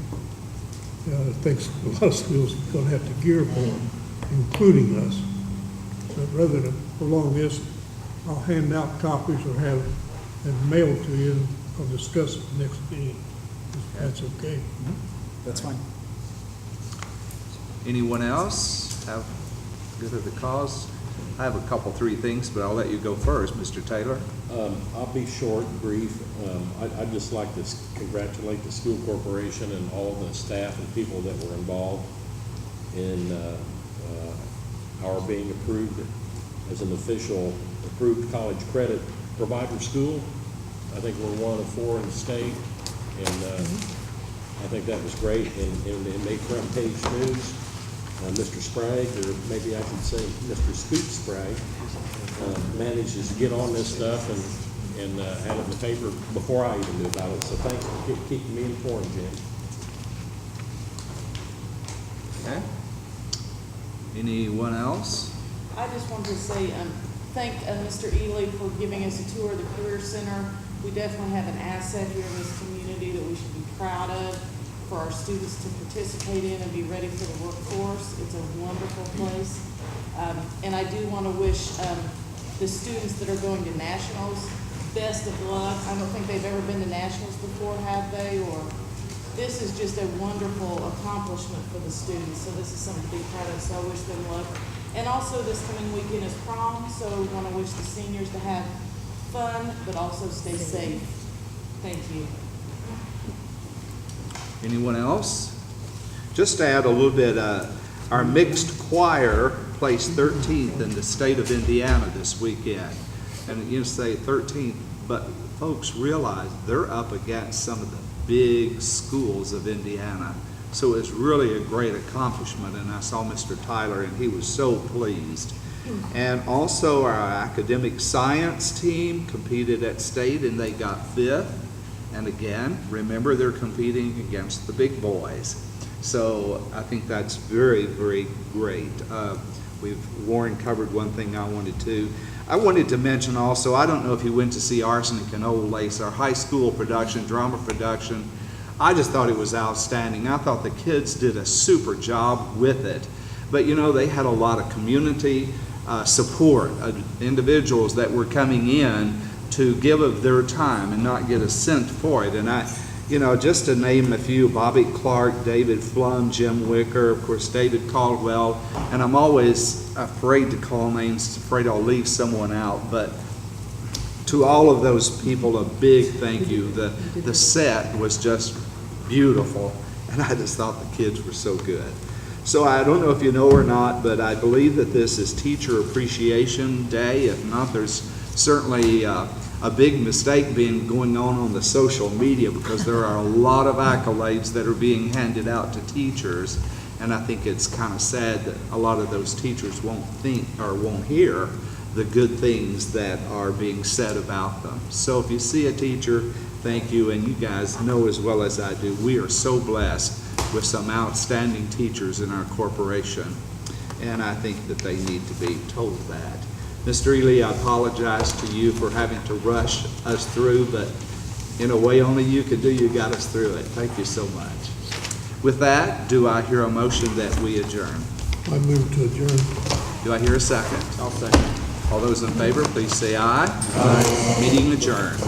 I think a lot of schools are going to have to gear for, including us. But rather than prolong this, I'll hand out copies or have them mailed to you. I'll discuss it next meeting, if that's okay. That's fine. Anyone else have good of the cause? I have a couple, three things, but I'll let you go first, Mr. Taylor. I'll be short, brief. I'd just like to congratulate the school corporation and all the staff and people that were involved in our being approved as an official approved college credit provider school. I think we're one of 4 in the state, and I think that was great, and it made front page news. Mr. Sprague, or maybe I should say Mr. Scoot Sprague, manages to get on this stuff and had it in the paper before I even knew about it. So thanks for keeping me informed, Jim. Okay. Anyone else? I just wanted to say, thank Mr. Ely for giving us a tour of the Career Center. We definitely have an asset here in this community that we should be proud of for our students to participate in and be ready for the workforce. It's a wonderful place. And I do want to wish the students that are going to nationals best of luck. I don't think they've ever been to nationals before, have they? Or this is just a wonderful accomplishment for the students. So this is something to be proud of, so I wish them luck. And also this coming weekend is prom, so we want to wish the seniors to have fun, but also stay safe. Thank you. Anyone else? Just to add a little bit, our mixed choir placed 13th in the state of Indiana this weekend. And you say 13th, but folks realize they're up against some of the big schools of Indiana. So it's really a great accomplishment, and I saw Mr. Tyler, and he was so pleased. And also our academic science team competed at state, and they got 5th. And again, remember, they're competing against the big boys. So I think that's very, very great. Warren covered one thing I wanted to. I wanted to mention also, I don't know if you went to see Arsenic and Old Lace, our high school production, drama production. I just thought it was outstanding. I thought the kids did a super job with it. But you know, they had a lot of community support, individuals that were coming in to give of their time and not get a cent for it. And just to name a few, Bobby Clark, David Flum, Jim Wicker, of course, David Caldwell, and I'm always afraid to call names, afraid I'll leave someone out, but to all of those people, a big thank you. The set was just beautiful, and I just thought the kids were so good. So I don't know if you know or not, but I believe that this is Teacher Appreciation Day. If not, there's certainly a big mistake going on the social media, because there are a lot of accolades that are being handed out to teachers, and I think it's kind of sad that a lot of those teachers won't think or won't hear the good things that are being said about them. So if you see a teacher, thank you, and you guys know as well as I do, we are so blessed with some outstanding teachers in our corporation, and I think that they need to be told that. Mr. Ely, I apologize to you for having to rush us through, but in a way only you could do, you got us through it. Thank you so much. With that, do I hear a motion that we adjourn? I move to adjourn. Do I hear a second? I'll second. All those in favor, please say aye. Aye. Meeting adjourned.